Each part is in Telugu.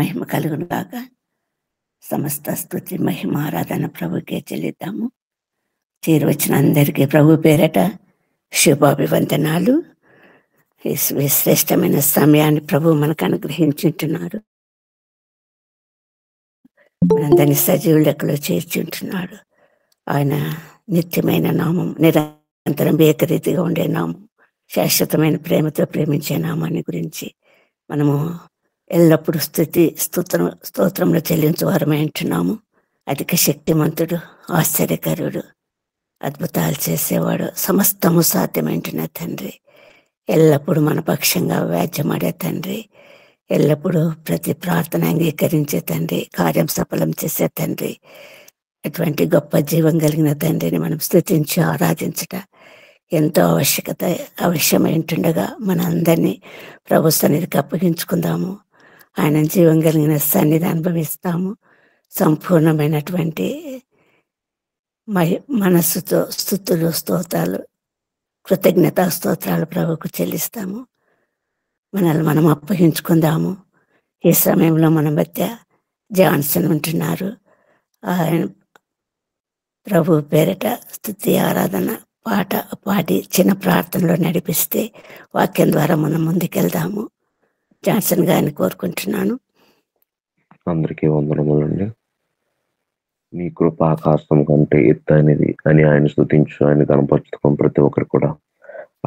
మహిమ కలుగును గాక. సమస్త స్తుతి మహిమ ఆరాధన ప్రభుకే చెల్లిద్దాము. చేరువచ్చిన అందరికీ ప్రభు పేరట శుభాభివందనాలు. ఈ శ్రేష్టమైన సమయాన్ని ప్రభు మనకు అనుగ్రహించుంటున్నాడు. మనందరినీ సజీవుల లెక్కలో చేర్చుంటున్నాడు. ఆయన నిత్యమైన నామం, నిరంతరం ఏకరీతిగా ఉండే నామం, శాశ్వతమైన ప్రేమతో ప్రేమించే నామాన్ని గురించి మనము ఎల్లప్పుడూ స్తోత్రంలో చెల్లించువారమై ఉంటున్నాము. అధిక శక్తిమంతుడు, ఆశ్చర్యకరుడు, అద్భుతాలు చేసేవాడు, సమస్తము సాధ్యమైంటున్న తండ్రి, ఎల్లప్పుడూ మన పక్షంగా వ్యాజ్యమాడే తండ్రి, ఎల్లప్పుడూ ప్రతి ప్రార్థన అంగీకరించే తండ్రి, కార్యం సఫలం చేసే తండ్రి, అటువంటి గొప్ప జీవం కలిగిన తండ్రిని మనం స్తుతించి ఆరాధించట ఎంతో అవశ్యమై ఉంటుండగా మన అందరినీ ప్రభు సన్నిధికి అప్పగించుకుందాము. ఆయన జీవం కలిగిన సన్నిధి అనుభవిస్తాము. సంపూర్ణమైనటువంటి మనస్సుతో స్తుతులు, స్తోత్రాలు, కృతజ్ఞతా స్తోత్రాలు ప్రభుకు చెల్లిస్తాము. మనల్ని మనం అప్పగించుకుందాము. ఈ సమయంలో మన మధ్య జాన్సన్ ఉంటున్నారు. ఆయన ప్రభు పేరిట స్తుతి ఆరాధన పాట పాడి చిన్న ప్రార్థనలో నడిపిస్తే వాక్యం ద్వారా మనం ముందుకెళ్దాము. జాన్సన్ గారిని కోరుకుంటున్నాను. అందరికీ వందనములండి. మీ కృప ఆకాశం కంటే ఎత్తైనది అని ఆయన స్తుతించు, ఆయన కనపరుచుకోం ప్రతి ఒక్కరు కూడా.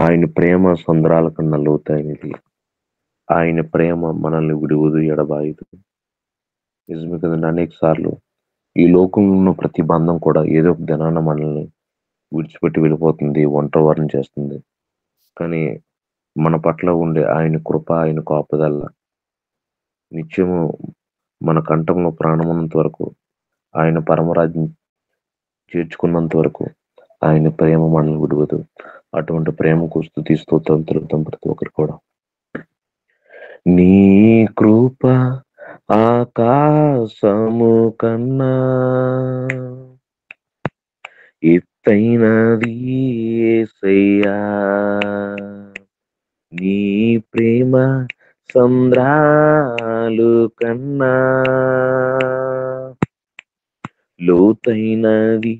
ఆయన ప్రేమ సంద్రాల కన్నా లోతైనది. ఆయన ప్రేమ మనల్ని విడువదు, ఎడబాయదు. నిజమే కదండి. అనేక సార్లు ఈ లోకంలో ఉన్న ప్రతి బంధం కూడా ఏదో ఒక దినాన మనల్ని విడిచిపెట్టి వెళ్ళిపోతుంది, ఒంటరివారిని చేస్తుంది. కానీ మన పట్ల ఉండే ఆయన కృప, ఆయన కాపుదల నిత్యము మన కంఠంలో ప్రాణమున్నంత వరకు, ఆయన పరమరాజ్యం చేర్చుకున్నంత వరకు ఆయన ప్రేమ మనల్ని విడువదు. అటువంటి ప్రేమకు స్తుతి స్తోత్రం తెలుపుతాం ప్రతి ఒక్కరు కూడా. నీ కృప ఆకాశము కన్నా ఎత్తైనది యేసయ్యా, నీ ప్రేమ సంద్రాలు కన్నా లోతైనది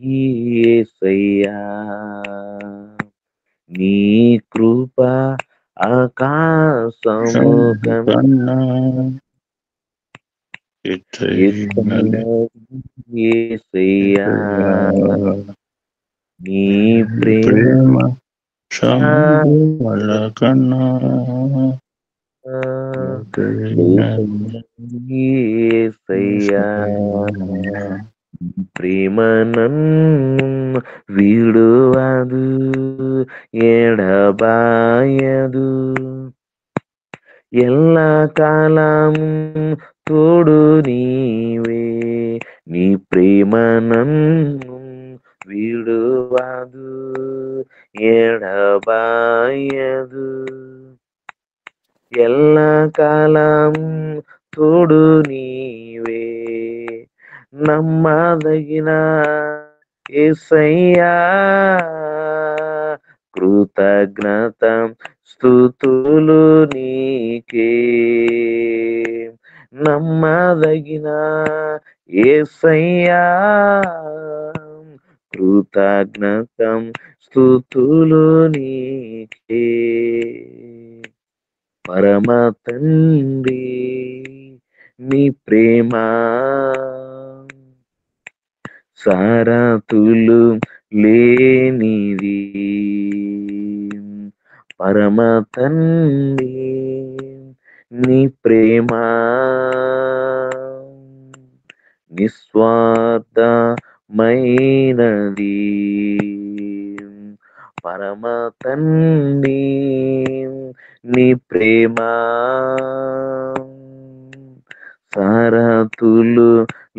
యేసయ్యా, నీ కృప ఆకాశము కన్నా ఎత్తైనది యేసయ్యా, నీ ప్రేమ కన్నా యేసయ్యా, ప్రేమ నన్ను విడువదు, ఎడబాయదు, ఎల్ల కాలము తోడు నీవే, నీ ప్రేమ నన్ను విడువదు, ఎడబాయదు, ఎల్ల కాలము తోడు నీవే, నమ్మదగిన యేసయ్యా, కృతజ్ఞత స్తుతులు నీకే, నమ్మదగిన యేసయ్యా, కృతజ్ఞత స్తుతులు నీకే, పరమ తండ్రి నీ ప్రేమ సారతులు లేనిది, పరమ తండ్రి నీ ప్రేమ నిస్వార్థమైనది, పరమ తండ్రి నీ ప్రేమ సారతులు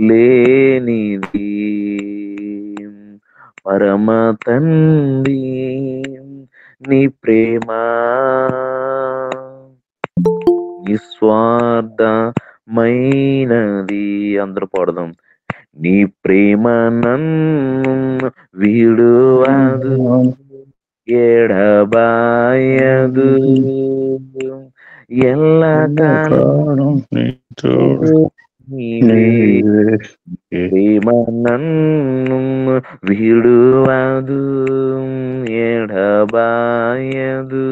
లేనిది, పరమ తండ్రి నీ ప్రేమ నిస్వార్థమైనది. అందరూ పాడదాం. నీ ప్రేమ నన్ను విడువదు, ఎడబాయదు, ఎల్ల కాలం నీవే ప్రేమ నన్ను విడువదు ఎడబాయదు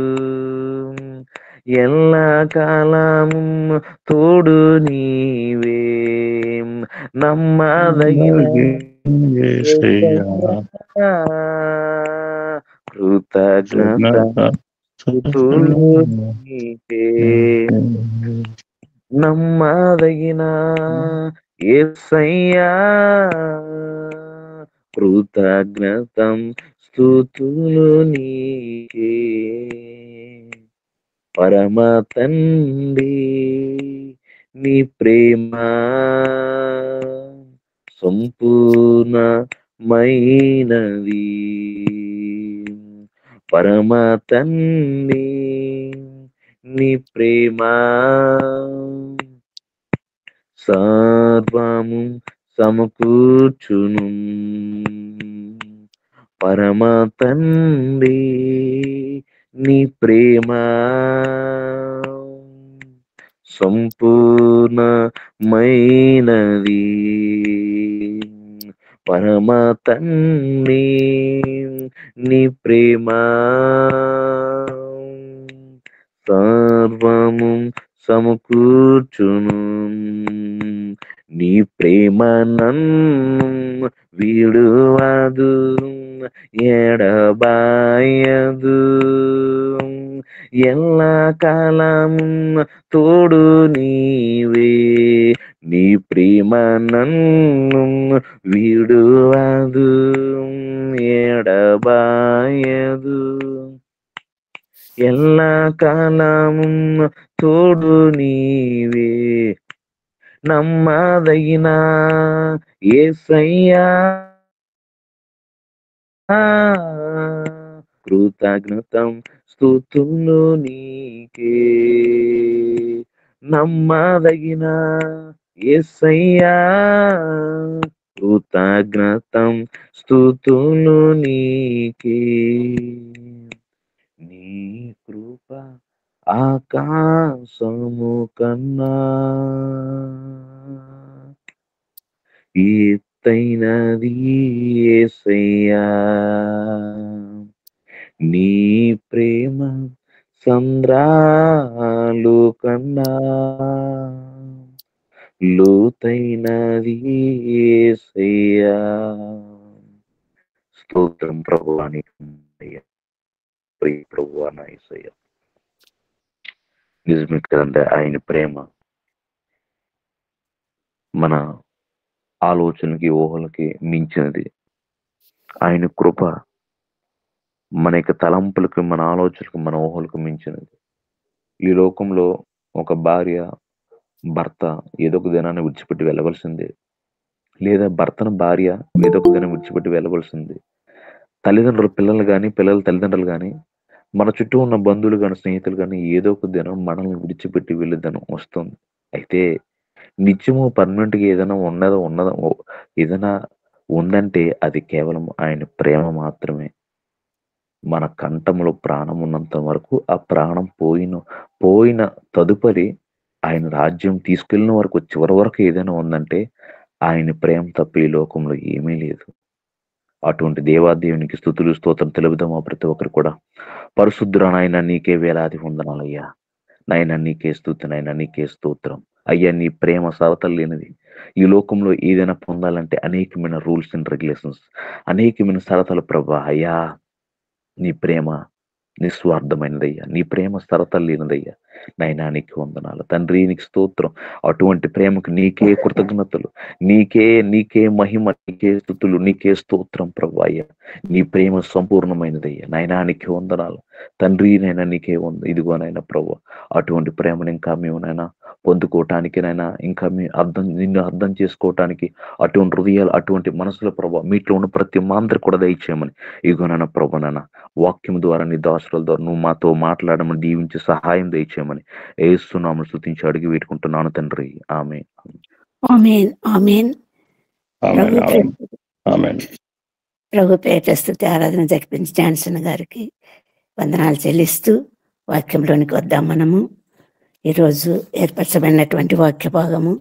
ఎల్ల కాలము తోడు నీవే నమ్మదగిన కృతజ్ఞత నీకే నమ్మదగిన యేసయ్యా కృతజ్ఞతం స్తుతులు నీకే పరమ తండ్రి నీ ప్రేమ సంపూర్ణమైనది పరమ తండ్రి నీ ప్రేమ సర్వము సమకూర్చును పరమ తండ్రి నీ ప్రేమ సంపూర్ణమైనది పరమ తండ్రి నీ ప్రేమ సర్వము సమకూర్చును నీ ప్రేమ నన్ను విడువదు ఎడబాయదు ఎల్ల కాలము తోడు నీవే నీ ప్రేమ నన్ను విడువదు ఎడబాయదు ఎల్ల కాలము తోడు నీవే నమ్మదగిన యేసయ్యా కృతజ్ఞతం స్తుతులు నీకే నమ్మదగిన యేసయ్యా కృతజ్ఞతం స్తుతులు నీకే నీ కృప ఆకాశము కన్నా ఎత్తైనది యేసయ్యా నీ ప్రేమ సంద్రాలు కన్నా లోతైనది యేసయ్యా స్తోత్రం ప్రభువానికి ప్రియ ప్రభువా నా యేసయ్యా నిజమే కదంటే ఆయన ప్రేమ మన ఆలోచనకి ఊహలకి మించినది ఆయన కృప మన యొక్క తలంపులకు మన ఆలోచనలకు మన ఊహలకు మించినది ఈ లోకంలో ఒక భార్య భర్త ఏదో ఒక దినాన్ని విడిచిపెట్టి వెళ్ళవలసిందే లేదా భర్తను భార్య ఏదో ఒక దినం విడిచిపెట్టి వెళ్ళవలసిందే తల్లిదండ్రులు పిల్లలు కానీ పిల్లల తల్లిదండ్రులు కానీ మన చుట్టూ ఉన్న బంధువులు కానీ స్నేహితులు కానీ ఏదో ఒక దినం మనల్ని విడిచిపెట్టి వెళ్ళే దినం వస్తుంది అయితే నిత్యము పర్మనెంట్గా ఏదైనా ఏదైనా ఉందంటే అది కేవలం ఆయన ప్రేమ మాత్రమే మన కంఠంలో ప్రాణం ఉన్నంత వరకు ఆ ప్రాణం పోయిన తదుపరి ఆయన రాజ్యం తీసుకెళ్ళిన వరకు చివరి వరకు ఏదైనా ఉందంటే ఆయన ప్రేమ తప్ప ఈ లోకంలో ఏమీ లేదు అటువంటి దేవాదేవునికి స్తుతులు స్తోత్రం తెలుపుదామా ప్రతి ఒక్కరు కూడా పరిశుద్ధుర నాయన నీకే వేలాది వందనాలయ్యా నాయన నీకే స్తుతి నాయన నీకే స్తోత్రం అయ్యా నీ ప్రేమ సవతలు లేనిది ఈ లోకంలో ఏదైనా పొందాలంటే అనేకమైన రూల్స్ అండ్ రెగ్యులేషన్స్ అనేకమైన సరతలు ప్రభా అయ్యా నీ ప్రేమ నిస్వార్థమైనదయ్యా నీ ప్రేమ సరతలు లేనిదయ్యా నైనా నీకు వందనాలు తండ్రి నీకు స్తోత్రం అటువంటి ప్రేమకు నీకే కృతజ్ఞతలు నీకే మహిమ నీకే స్తుతులు నీకే స్తోత్రం ప్రభు అయ్యా నీ ప్రేమ సంపూర్ణమైనదయ్యా నైనా నీకే వందనాలు తండ్రి నైనా నీకే ఇదిగోనైనా ప్రభు అటువంటి ప్రేమను ఇంకా మేము నైనా పొందుకోవటానికి నైనా ఇంకా నిన్ను అర్థం చేసుకోవటానికి అటువంటి హృదయాలు అటువంటి మనసుల ప్రభావ మీట్లో ఉన్న ప్రతి మాందరి కూడా దయచేయమని ఇదిగోనైనా ప్రభు నైనా వాక్యం ద్వారా నీ దాసుల ద్వారా నువ్వు మాతో మాట్లాడమని దీవించి సహాయం దయచేయమని యేసునామమున స్తుతించి అడిగి వేడుకుంటున్నాను తండ్రి ఆమేన్ ప్రభు పేట స్తుతి ఆరాధన జరిపించి జాన్సన్ గారికి వందనాలు చెల్లిస్తూ వాక్యంలోనికి వద్దాం మనము ఈరోజు ఏర్పరచబడినటువంటి వాక్య భాగము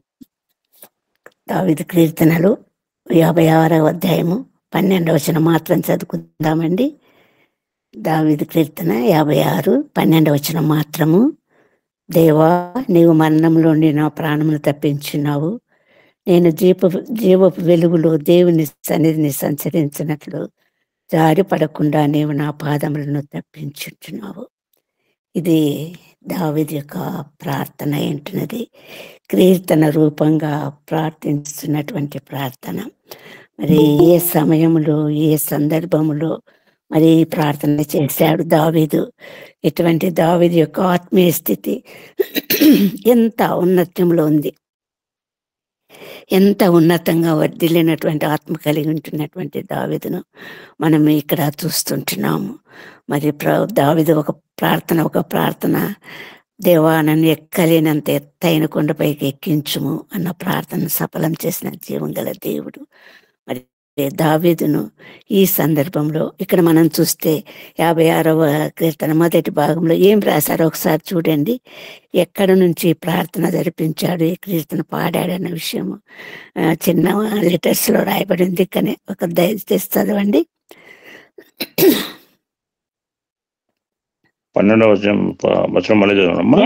దావీదు కీర్తనలు 56వ అధ్యాయము 12వ వచనం మాత్రం చదువుకుందామండి. దావీదు కీర్తన 56 12వ వచనం మాత్రము. దేవా, నీవు మరణంలోని నా ప్రాణమును తప్పించున్నావు. నేను జీవపు వెలుగులో దేవుని సన్నిధిని సంచరించినట్లు జారి పడకుండా నీవు నా పాదములను తప్పించుచున్నావు. ఇది దావీదు యొక్క ప్రార్థన ఏంటున్నది. కీర్తన రూపంగా ప్రార్థిస్తున్నటువంటి ప్రార్థన. మరి ఏ సమయంలో ఏ సందర్భంలో మరి ప్రార్థన చేశాడు దావీదు? ఇటువంటి దావీదు యొక్క ఆత్మీయ స్థితి ఎంత ఉన్నతంలో ఉంది, ఎంత ఉన్నతంగా వర్ధిల్లినటువంటి ఆత్మ కలిగి ఉంటున్నటువంటి దావీదును మనం ఇక్కడ చూస్తుంటున్నాము. మరి దావీదు ఒక ప్రార్థన, దేవా నన్ను ఎక్కలేనంత ఎత్తైన కొండపైకి ఎక్కించుము అన్న ప్రార్థన సఫలం చేసిన జీవం గల దేవుడు. మరి దావీదును ఈ సందర్భంలో ఇక్కడ మనం చూస్తే 56వ కీర్తన మొదటి భాగంలో ఏం రాశారో ఒకసారి చూడండి. ఎక్కడ నుంచి ప్రార్థన జరిపించాడు, ఈ కీర్తన పాడాడన్న విషయము చిన్న లెటర్స్ లో రాయబడింది. కానీ ఒక దయచేసి చదవండి. 12వ వచనం మళ్ళీ చదవమ్మా.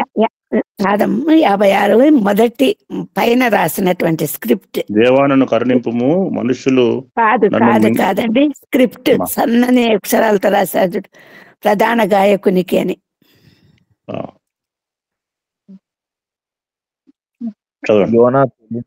56 మొదటి పైన రాసినటువంటి స్క్రిప్ట్. దేవా నన్ను కరుణింపుము, మనుషులు కాదండి, స్క్రిప్ట్ సన్నని అక్షరాలతో రాశాడు ప్రధాన గాయకునికి అని. చదవండి.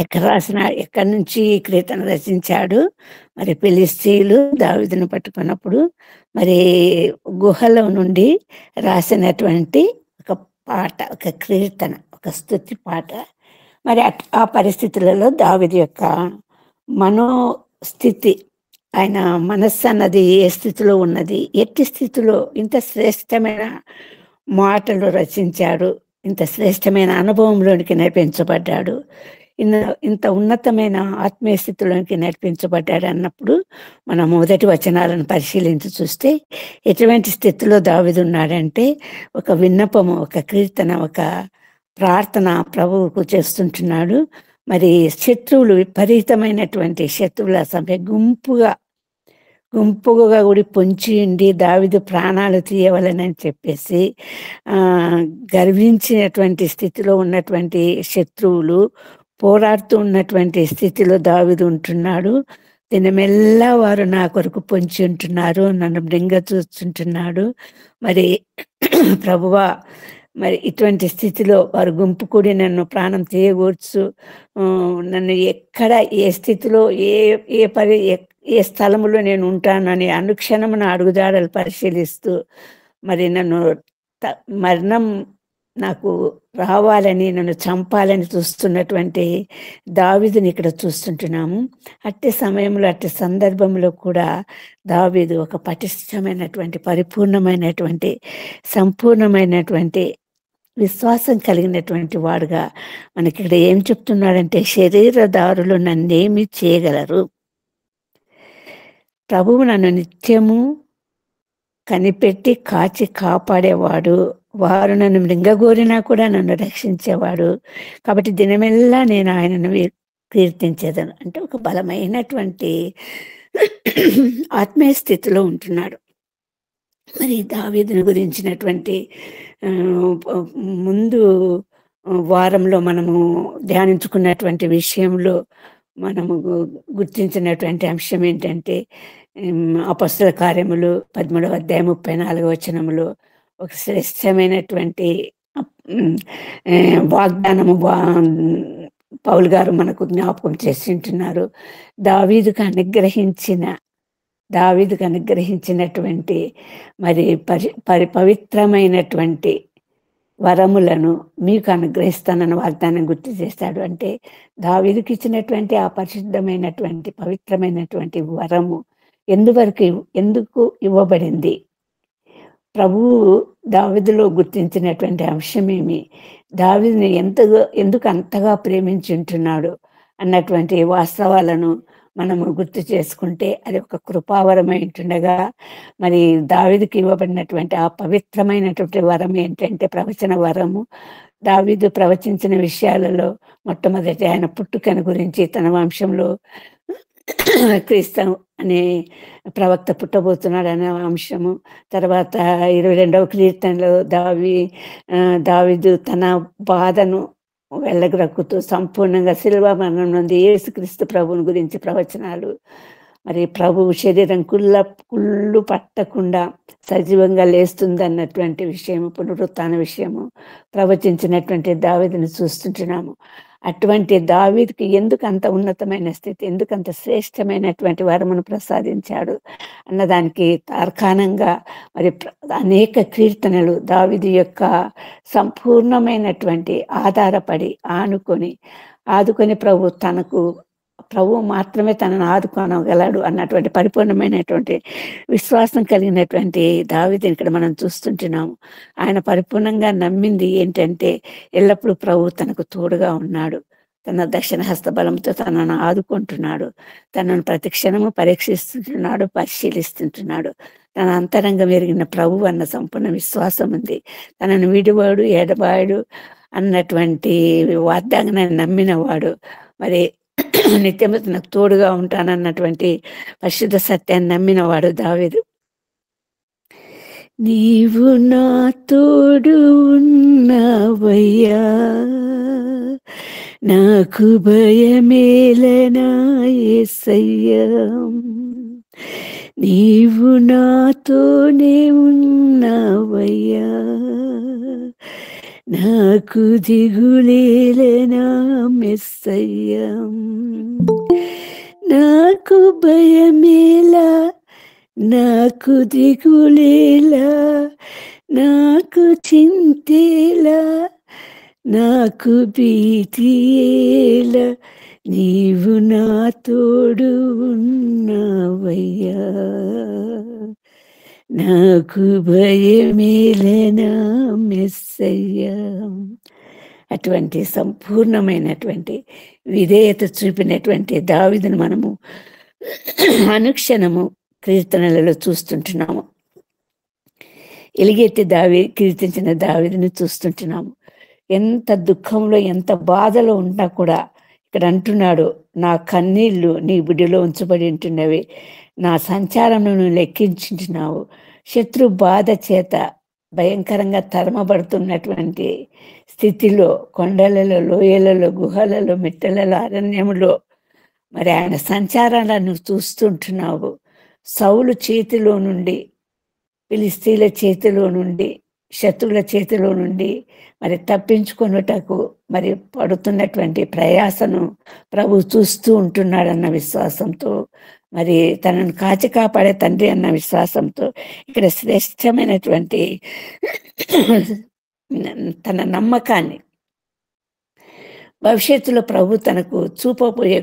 ఎక్కడి నుంచి కీర్తన రచించాడు? మరి ఫిలిష్తీయులు దావీదును పట్టుకున్నప్పుడు మరి గుహలో నుండి రాసినటువంటి ఒక పాట, ఒక కీర్తన, ఒక స్తుతి పాట. మరి ఆ పరిస్థితులలో దావీదు యొక్క మనోస్థితి, ఆయన మనస్సు అన్నది ఏ స్థితిలో ఉన్నది, ఎట్టి స్థితిలో ఇంత శ్రేష్టమైన మాటలు రచించాడు, ఇంత శ్రేష్టమైన అనుభవంలోనికి నడిపించబడ్డాడు, ఇంత ఉన్నతమైన ఆత్మీయ స్థితిలోనికి నడిపించబడ్డాడు అన్నప్పుడు మనం మొదటి వచనాలను పరిశీలించి చూస్తే ఎటువంటి స్థితిలో దావీదు ఉన్నాడంటే ఒక విన్నపము, ఒక కీర్తన, ఒక ప్రార్థన ప్రభువుకు చేస్తుంటున్నాడు. మరి శత్రువులు, విపరీతమైనటువంటి శత్రువుల సభ గుంపుగా కూడా పొంచి ఉండి దావీదు ప్రాణాలు తీయవలనని చెప్పేసి గర్వించినటువంటి స్థితిలో ఉన్నటువంటి శత్రువులు పోరాడుతూ ఉన్నటువంటి స్థితిలో దావీదు ఉంటున్నాడు. దినమెల్లా వారు నా కొరకు పొంచి ఉంటున్నారు, నన్ను మృంగ చూస్తుంటున్నాడు. మరి ప్రభువా, మరి ఇటువంటి స్థితిలో వారు గుంపు కూడి నన్ను ప్రాణం తీయకూర్చు, నన్ను ఎక్కడ ఏ స్థితిలో ఏ స్థలంలో నేను ఉంటానని అనుక్షణమున అడుగుజాడలు పరిశీలిస్తూ మరి నన్ను మరణం నాకు రావాలని, నన్ను చంపాలని చూస్తున్నటువంటి దావీదుని ఇక్కడ చూస్తుంటున్నాము. అట్టి సమయంలో, అట్టి సందర్భంలో కూడా దావీదు ఒక పటిష్టమైనటువంటి, పరిపూర్ణమైనటువంటి, సంపూర్ణమైనటువంటి విశ్వాసం కలిగినటువంటి వాడుగా మనకి ఇక్కడ ఏం చెప్తున్నాడంటే, శరీరదారులు నన్నేమి చేయగలరు? ప్రభువు నన్ను నిత్యము కనిపెట్టి కాచి కాపాడేవాడు, వారు నన్ను మృంగగోరినా కూడా నన్ను రక్షించేవాడు. కాబట్టి దినమెల్లా నేను ఆయనను కీర్తించేదను. అంటే ఒక బలమైనటువంటి ఆత్మీయ స్థితిలో ఉంటున్నాడు. మరి దావీదుని గురించినటువంటి ముందు వారంలో మనము ధ్యానించుకున్నటువంటి విషయంలో మనము గుర్తించినటువంటి అంశం ఏంటంటే, అపొస్తల కార్యములు 13వ అధ్యాయం 34వ వచనములో ఒక శ్రేష్టమైనటువంటి వాగ్దానము పౌలు గారు మనకు జ్ఞాపకం చేస్తుంటున్నారు. దావీదుకు అనుగ్రహించినటువంటి మరి పవిత్రమైనటువంటి వరములను మీకు అనుగ్రహిస్తానని వాగ్దానం గుర్తు చేస్తాడు. అంటే దావీదుకి ఇచ్చినటువంటి ఆ పరిశుద్ధమైనటువంటి పవిత్రమైనటువంటి వరము ఎందుకు ఇవ్వబడింది? ప్రభువు దావీదులో గుర్తించినటువంటి అంశమేమి, దావీదుని ఎందుకు అంతగా ప్రేమించుంటున్నాడు అన్నటువంటి వాస్తవాలను మనము గుర్తు చేసుకుంటే అది ఒక కృపావరమై ఉంటుండగా, మరి దావీదుకి ఇవ్వబడినటువంటి ఆ పవిత్రమైనటువంటి వరం ఏంటంటే ప్రవచన వరము. దావీదు ప్రవచించిన విషయాలలో మొట్టమొదటి ఆయన పుట్టుకను గురించి, తన వంశంలో క్రీస్తు అనే ప్రవక్త పుట్టబోతున్నాడు అనే అంశము. తర్వాత 22వ కీర్తనలో దావీదు తన బాధను వెళ్ళగ్రక్కుతూ సంపూర్ణంగా శిలువ మరణం నుండి యేసుక్రీస్తు ప్రభువుని గురించి ప్రవచనాలు. మరి ప్రభువు శరీరం కుళ్ళు పట్టకుండా సజీవంగా లేస్తుంది అన్నటువంటి విషయము, పునరుత్థాన విషయము ప్రవచించినటువంటి దావీదుని చూస్తుంటున్నాము. అటువంటి దావీదుకి ఎందుకు అంత ఉన్నతమైన స్థితి, ఎందుకు అంత శ్రేష్టమైనటువంటి వరమును ప్రసాదించాడు అన్నదానికి తార్కాణంగా మరి అనేక కీర్తనలు దావీదు యొక్క సంపూర్ణమైనటువంటి ఆధారపడి ఆదుకొని ప్రభు మాత్రమే తనను ఆదుకోనగలడు అన్నటువంటి పరిపూర్ణమైనటువంటి విశ్వాసం కలిగినటువంటి దావీదుని ఇక్కడ మనం చూస్తుంటున్నాము. ఆయన పరిపూర్ణంగా నమ్మింది ఏంటంటే ఎల్లప్పుడూ ప్రభు తనకు తోడుగా ఉన్నాడు, తన దక్షిణ హస్త బలంతో తనను ఆదుకుంటున్నాడు, తనను ప్రతి క్షణము పరీక్షిస్తుంటున్నాడు, పరిశీలిస్తుంటున్నాడు. తన అంతరంగం ఎరిగిన ప్రభు అన్న సంపూర్ణ విశ్వాసం ఉంది. తనను విడివాడు ఎడబాడు అన్నటువంటి వాగ్దానాన్ని నమ్మినవాడు, మరి నిత్యము నాకు తోడుగా ఉంటానన్నటువంటి పరిశుద్ధ సత్యాన్ని నమ్మినవాడు దావీదు. నీవు నా తోడు ఉన్నావయ్యా, నాకు భయమేలనా యేసయ్యా, నీవు నాతోనే ఉన్నావయ్యా, నాకు దిగులేలనా మెస్సయ్యా, నాకు భయమేలా, నాకు దిగులేలా, నాకు చింతేలా, నాకు భీతియేలా, నీవు నా తోడు ఉన్నావయ్యా, నాకు భయమేలనా మెస్సయ్యా. అటువంటి సంపూర్ణమైనటువంటి విధేయత చూపినటువంటి దావీదును మనము అనుక్షణము కీర్తనలలో చూస్తుంటున్నాము. ఎలుగెత్తి కీర్తించిన దావీదుని చూస్తుంటున్నాము. ఎంత దుఃఖంలో ఎంత బాధలో ఉన్నా కూడా ఇక్కడ అంటున్నాడు, నా కన్నీళ్లు నీ బుడ్డిలో ఉంచబడి ఉంటున్నవి, నా సంచారమును లెక్కించుంటున్నావు. శత్రు బాధ చేత భయంకరంగా తరమబడుతున్నటువంటి స్థితిలో కొండలలో, లోయలలో, గుహలలో, మిట్టలలో, అరణ్యములో మరి ఆయన సంచారాలను చూస్తుంటున్నావు. సౌలు చేతిలో నుండి, ఫిలిస్తీన్ల చేతిలో నుండి, శత్రువుల చేతిలో నుండి మరి తప్పించుకొనుటకు మరి పడుతున్నటువంటి ప్రయాసను ప్రభు చూస్తూ ఉంటున్నాడన్న విశ్వాసంతో, మరి తనను కాచి కాపాడే తండ్రి అన్న విశ్వాసంతో ఇక్కడ శ్రేష్టమైనటువంటి తన నమ్మకాన్ని, భవిష్యత్తులో ప్రభు తనకు చూపబోయే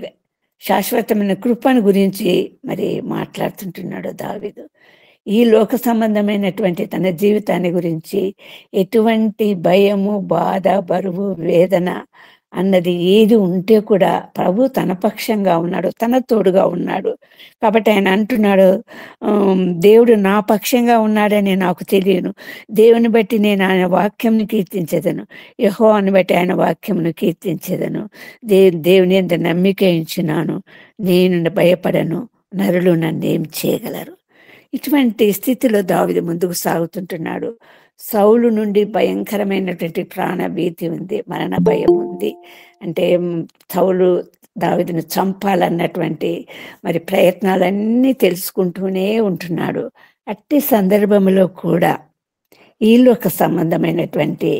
శాశ్వతమైన కృపను గురించి మరి మాట్లాడుతుంటున్నాడు దావీదు. ఈ లోక సంబంధమైనటువంటి తన జీవితాన్ని గురించి ఎటువంటి భయము, బాధ, బరువు, వేదన అన్నది ఏది ఉంటే కూడా ప్రభు తన పక్షంగా ఉన్నాడు, తన తోడుగా ఉన్నాడు. కాబట్టి ఆయన అంటున్నాడు, దేవుడు నా పక్షంగా ఉన్నాడని నాకు తెలియను, దేవుని బట్టి నేను ఆయన వాక్యంను కీర్తించేదను, యెహోవాను బట్టి ఆయన వాక్యమును కీర్తించేదను, దేవుని యందు నమ్మిక ఉంచున్నాను, నేను భయపడను, నరులు నన్ను ఏం చేయగలరు. ఇటువంటి స్థితిలో దావీదు ముందుకు సాగుతుంటున్నాడు. సౌలు నుండి భయంకరమైనటువంటి ప్రాణ భీతి ఉంది, మరణ భయం ఉంది. అంటే సౌలు దావీదును చంపాలన్నటువంటి మరి ప్రయత్నాలన్నీ తెలుసుకుంటూనే ఉంటున్నాడు. అట్టి సందర్భంలో కూడా ఈ లోక సంబంధమైనటువంటి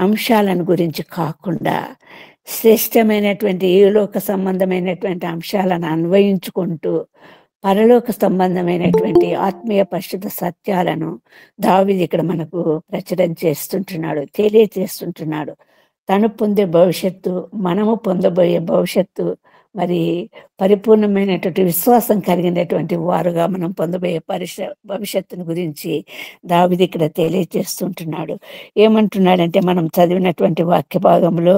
అంశాలను గురించి కాకుండా శ్రేష్టమైనటువంటి ఈ లోక సంబంధమైనటువంటి అంశాలను అన్వయించుకుంటూ పరలోక సంబంధమైనటువంటి ఆత్మీయ పరిశుద్ధ సత్యాలను దావీదు ఇక్కడ మనకు ప్రచురం చేస్తుంటున్నాడు, తెలియచేస్తుంటున్నాడు. తను పొందే భవిష్యత్తు, మనము పొందబోయే భవిష్యత్తు, మరి పరిపూర్ణమైనటువంటి విశ్వాసం కలిగినటువంటి వారుగా మనం పొందబోయే భవిష్యత్తును గురించి దావీదు ఇక్కడ తెలియజేస్తుంటున్నాడు. ఏమంటున్నాడంటే, మనం చదివినటువంటి వాక్య భాగంలో,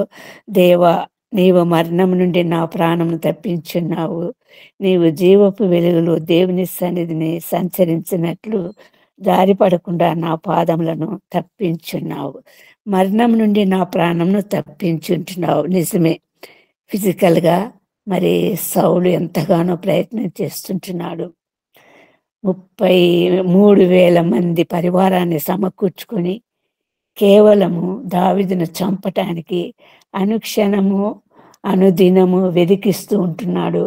దేవా నీవు మరణం నుండి నా ప్రాణమును తప్పించున్నావు, నీవు జీవపు వెలుగులో దేవుని సన్నిధిని సంచరించినట్లు జారిపడకుండా నా పాదములను తప్పించున్నావు. మరణం నుండి నా ప్రాణంను తప్పించుంటున్నావు. నిజమే, ఫిజికల్గా మరి సౌలు ఎంతగానో ప్రయత్నం చేస్తుంటున్నాడు. 33,000 మంది పరివారాన్ని సమకూర్చుకొని కేవలము దావీదును చంపటానికి అనుక్షణము అనుదినము వెదికిస్తూ ఉంటున్నాడు.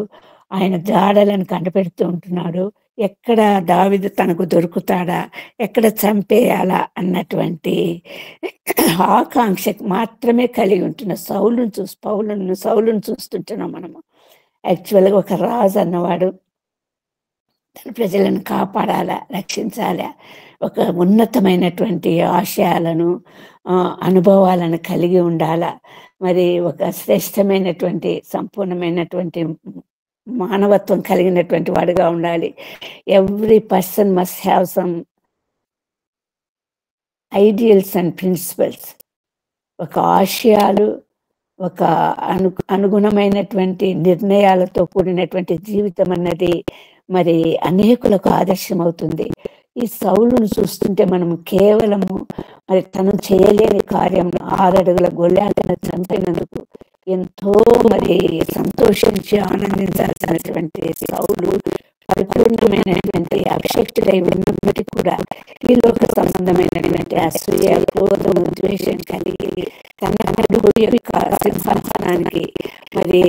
ఆయన జాడలను కనిపెడుతూ ఉంటున్నాడు. ఎక్కడ దావీదు తనకు దొరుకుతాడా, ఎక్కడ చంపేయాలా అన్నటువంటి ఆకాంక్ష మాత్రమే కలిగి ఉంటున్న సౌలును చూస్తుంటున్నాం మనము. యాక్చువల్గా ఒక రాజు అన్నవాడు తన ప్రజలను కాపాడాలా, రక్షించాలా, ఒక ఉన్నతమైనటువంటి ఆశయాలను అనుభవాలను కలిగి ఉండాలా, మరి ఒక శ్రేష్టమైనటువంటి సంపూర్ణమైనటువంటి మానవత్వం కలిగినటువంటి వాడుగా ఉండాలి. Every person must have some ideals and principles. ఒక ఆశయాలు, ఒక అనుగుణమైనటువంటి నిర్ణయాలతో కూడినటువంటి జీవితం అన్నది మరి అనేకులకు ఆదర్శం అవుతుంది. ఈ సౌలును చూస్తుంటే మనం కేవలము మరి తను చేయలేని కార్యం 6 అడుగుల గొల్లాలను చంపినందుకు ఎంతో మరి సంతోషించి ఆనందించాల్సినటువంటి సౌలు పరిపూర్ణమైనటువంటి అభిషక్తుడై ఉన్నప్పటికీ కూడా ఈ లోక సంబంధమైనటువంటి అసూయ, క్రోధము, ద్వేషం కలిగి తన కొడుకు యొక్క సింహాసనానికి మరి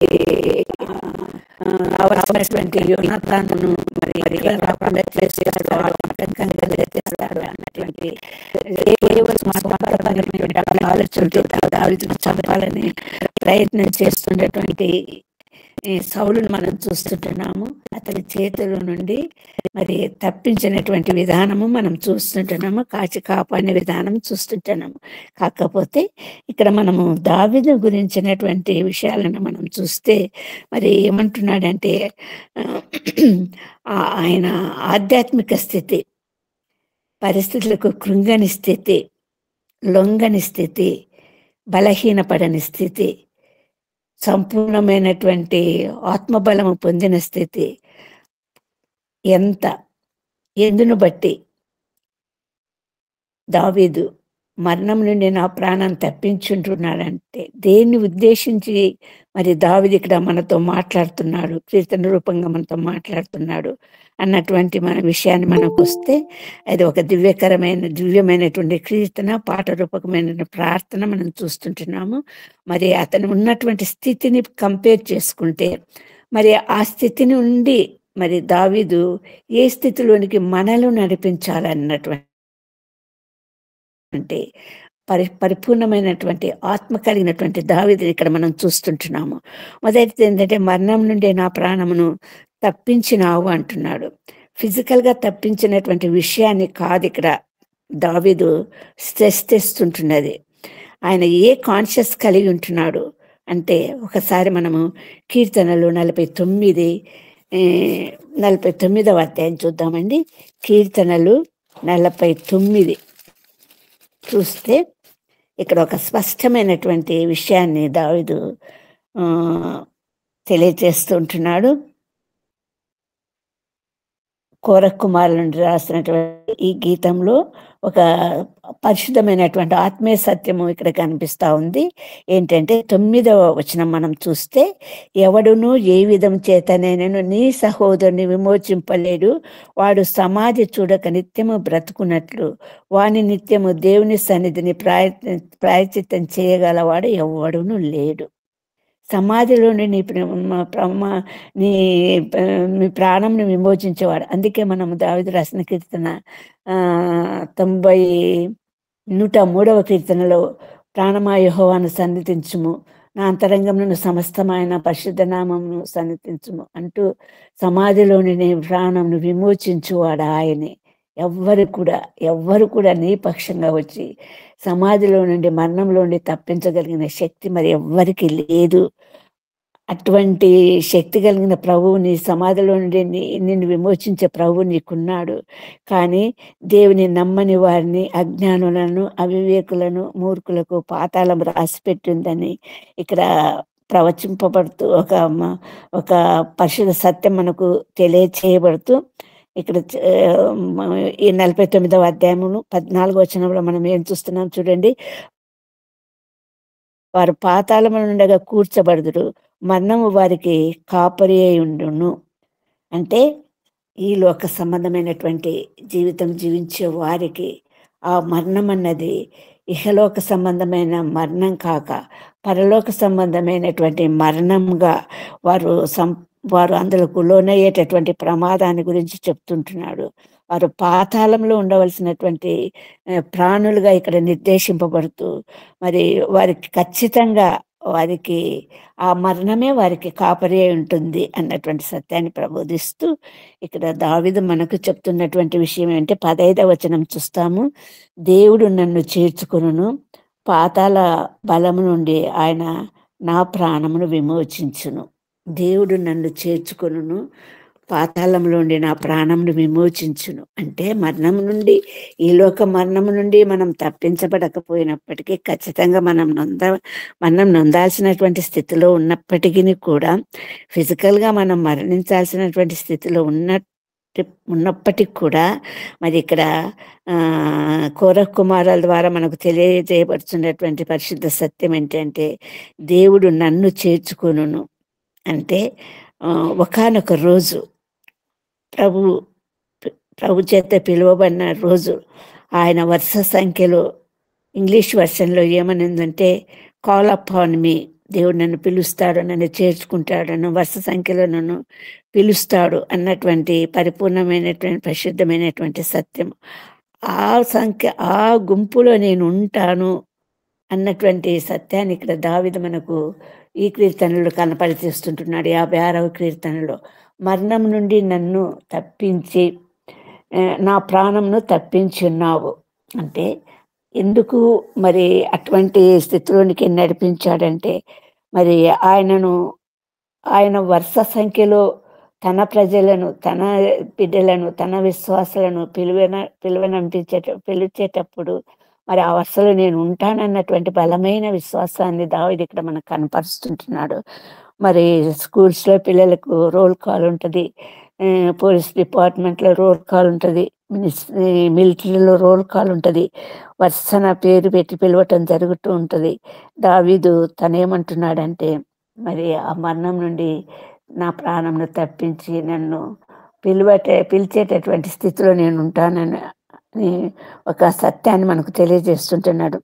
రావాల్సినటువంటి యోనాతానును మరి రాకుండా చేస్తాడు, ఆటంకంగా చేస్తాడు అన్నటువంటి కేవలం స్వార్థపరమైనటువంటి ఆలోచనతో దావీదును చంపాలని ప్రయత్నం చేస్తున్నటువంటి సౌలును మనం చూస్తుంటున్నాము. అతని చేతుల నుండి మరి తప్పించినటువంటి విధానము మనం చూస్తుంటున్నాము, కాచి కాపాడిన విధానం చూస్తుంటున్నాము. కాకపోతే ఇక్కడ మనము దావీదు గురించినటువంటి విషయాలను మనం చూస్తే మరి ఏమంటున్నాడంటే, ఆయన ఆధ్యాత్మిక స్థితి, పరిస్థితులకు కృంగని స్థితి, లొంగని స్థితి, బలహీనపడని స్థితి, సంపూర్ణమైనటువంటి ఆత్మబలము పొందిన స్థితి, ఎందును బట్టి దావీదు మరణం నుండి నా ప్రాణాన్ని తప్పించుంటున్నాడంటే దేన్ని ఉద్దేశించి మరి దావీదు ఇక్కడ మనతో మాట్లాడుతున్నాడు, కీర్తన రూపంగా మనతో మాట్లాడుతున్నాడు అన్నటువంటి మన విషయాన్ని మనకు వస్తే, అది ఒక దివ్యమైనటువంటి కీర్తన, పాట రూపకమైన ప్రార్థన మనం చూస్తుంటున్నాము. మరి అతను ఉన్నటువంటి స్థితిని కంపేర్ చేసుకుంటే మరి ఆ స్థితి నుండి మరి దావీదు ఏ స్థితిలోనికి మనలో నడిపించాలన్నటువంటి పరిపూర్ణమైనటువంటి ఆత్మ కలిగినటువంటి దావీదుని ఇక్కడ మనం చూస్తుంటున్నాము. మొదటిది ఏంటంటే, మరణం నుండి నా ప్రాణమును తప్పించినావు అంటున్నాడు. ఫిజికల్గా తప్పించినటువంటి విషయాన్ని కాదు ఇక్కడ దావీదు స్ట్రెస్ తెస్తుంటున్నది. ఆయన ఏ కాన్షియస్ కలిగి ఉంటున్నాడు అంటే, ఒకసారి మనము కీర్తనలు 49వ అధ్యాయం చూద్దామండి. కీర్తనలు 49 చూస్తే ఇక్కడ ఒక స్పష్టమైనటువంటి విషయాన్ని దావీదు తెలియజేస్తుంటున్నాడు. కోరహ కుమారుల నుండి రాసినటువంటి ఈ గీతంలో ఒక పరిశుద్ధమైనటువంటి ఆత్మీయ సత్యము ఇక్కడ కనిపిస్తూ ఉంది. ఏంటంటే 9వ వచనం మనం చూస్తే, ఎవడును ఏ విధం చేతనైనను నీ సహోదరుని విమోచింపలేడు, వాడు సమాధి చూడక నిత్యము బ్రతుకున్నట్లు వాని నిత్యము దేవుని సన్నిధిని ప్రాయచిత్తం చేయగలవాడు ఎవడును లేడు. సమాధిలోని నీ ప్రాణంని విమోచించేవాడు. అందుకే మనం దావీదు రాసిన కీర్తన 103వ కీర్తనలో, ప్రాణమా యెహోవాను సన్నిధించుము, నా అంతరంగమును సమస్తమైన పరిశుద్ధ నామమును సన్నిధించుము అంటూ, సమాధిలోని నీ ప్రాణంను విమోచించువాడు ఆయనే. ఎవ్వరు కూడా నీ పక్షంగా వచ్చి సమాధిలో నుండి, మరణంలో నుండి తప్పించగలిగిన శక్తి మరి ఎవ్వరికి లేదు. అటువంటి శక్తి కలిగిన ప్రభువు నీ సమాధిలో నుండి నిన్ను విమోచించే ప్రభువు నీకున్నాడు. కానీ దేవుని నమ్మని వారిని, అజ్ఞానులను, అవివేకులను, మూర్ఖులకు పాతాళం రాసిపెట్టిందని ఇక్కడ ప్రవచింపబడుతూ ఒక పరిశుద్ధ సత్యం మనకు తెలియచేయబడుతూ ఇక్కడ ఈ 49వ అధ్యాయమును 14వ వచనంలో మనం ఏం చూస్తున్నాం చూడండి. వారు పాతాళమున నుండగా కూర్చబడుదురు, మరణము వారికి కాపరి అయి ఉండును. అంటే ఈ లోక సంబంధమైనటువంటి జీవితం జీవించే వారికి ఆ మరణం అన్నది ఇహలోక సంబంధమైన మరణం కాక పరలోక సంబంధమైనటువంటి మరణంగా వారు అందులోకి లోనయ్యేటటువంటి ప్రమాదాన్ని గురించి చెప్తుంటున్నాడు. వారు పాతాళంలో ఉండవలసినటువంటి ప్రాణులుగా ఇక్కడ నిర్దేశింపబడుతూ మరి వారికి ఖచ్చితంగా వారికి ఆ మరణమే వారికి కాపరి అయి ఉంటుంది అన్నటువంటి సత్యాన్ని ప్రబోధిస్తూ ఇక్కడ దావీదు మనకు చెప్తున్నటువంటి విషయం ఏంటంటే 15వ వచనం చూస్తాము. దేవుడు నన్ను చేర్చుకొనును, పాతాళ బలము నుండి ఆయన నా ప్రాణమును విమోచించును. దేవుడు నన్ను చేర్చుకొనును, పాతాళంలో నుండి నా ప్రాణమును విమోచించును. అంటే మరణం నుండి, ఈ లోక మరణము నుండి మనం తప్పించబడకపోయినప్పటికీ ఖచ్చితంగా మనం నొందాల్సినటువంటి స్థితిలో ఉన్నప్పటికీ కూడా, ఫిజికల్గా మనం మరణించాల్సినటువంటి స్థితిలో ఉన్నప్పటికీ కూడా మరి ఇక్కడ కోరహ్ కుమారుల ద్వారా మనకు తెలియజేయబడుతున్నటువంటి పరిశుద్ధ సత్యం ఏంటంటే దేవుడు నన్ను చేర్చుకొనును. అంటే ఒకానొక రోజు ప్రభు చేత పిలువబడిన రోజు ఆయన వరుస సంఖ్యలో, ఇంగ్లీష్ వర్షన్లో ఏమనిందంటే కాల్ అపాన్ మీ, దేవుడు నన్ను పిలుస్తాడు, నన్ను చేర్చుకుంటాడు, నన్ను వరుస సంఖ్యలో నన్ను పిలుస్తాడు అన్నటువంటి పరిపూర్ణమైనటువంటి పరిశుద్ధమైనటువంటి సత్యం. ఆ గుంపులో నేను ఉంటాను అన్నటువంటి సత్యాన్ని ఇక్కడ దావీదు మనకు ఈ కీర్తనలో కనపరిచేస్తుంటున్నాడు. 56వ కీర్తనలో మరణం నుండి నన్ను తప్పించి నా ప్రాణంను తప్పించున్నావు. అంటే ఎందుకు మరి అటువంటి స్థితిలోనికి నడిపించాడంటే మరి ఆయన వరుస సంఖ్యలో తన ప్రజలను, తన బిడ్డలను, తన విశ్వాసాలను పిలిచేటప్పుడు మరి ఆ వరుసలో నేను ఉంటానన్నటువంటి బలమైన విశ్వాసాన్ని దావీదు ఇక్కడ మనకు కనపరుస్తుంటున్నాడు. మరి స్కూల్స్లో పిల్లలకు రోల్ కాల్ ఉంటుంది, పోలీస్ డిపార్ట్మెంట్లో రోల్ కాల్ ఉంటుంది, మిలిటరీలో రోల్ కాల్ ఉంటుంది, వరుసన పేరు పెట్టి పిలవటం జరుగుతూ ఉంటుంది. దావీదు తనేమంటున్నాడంటే మరి ఆ మరణం నుండి నా ప్రాణంను తప్పించి నన్ను పిలిచేటటువంటి స్థితిలో నేను ఉంటానని ఒక సత్యాన్ని మనకు తెలియజేస్తుంటున్నాడు.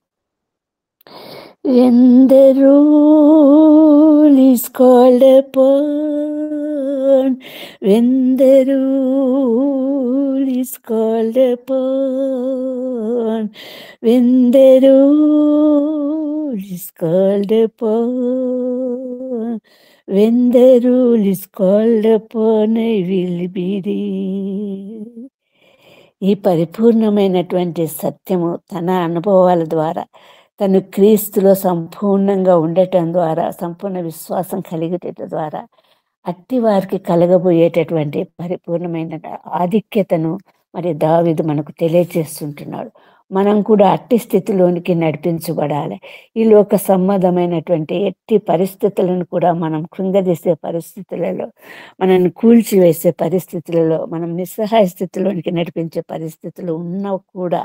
When the rule is called upon, when the rule is called upon, when the rule is called upon, when the rule is called upon, I will be there. ఈ పరిపూర్ణమైనటువంటి సత్యము తన అనుభవాల ద్వారా, తను క్రీస్తులో సంపూర్ణంగా ఉండటం ద్వారా, సంపూర్ణ విశ్వాసం కలిగేట ద్వారా అట్టి వారికి కలగబోయేటటువంటి పరిపూర్ణమైన ఆధిక్యతను మరి దావీదు మనకు తెలియజేస్తుంటున్నాడు. మనం కూడా అట్టి స్థితిలోనికి నడిపించబడాలి. ఈ లోక సంబంధమైనటువంటి ఎట్టి పరిస్థితులను కూడా మనం కృంగదీసే పరిస్థితులలో, మనల్ని కూల్చివేసే పరిస్థితులలో, మనం నిస్సహాయ స్థితిలోనికి నడిపించే పరిస్థితులు ఉన్నా కూడా,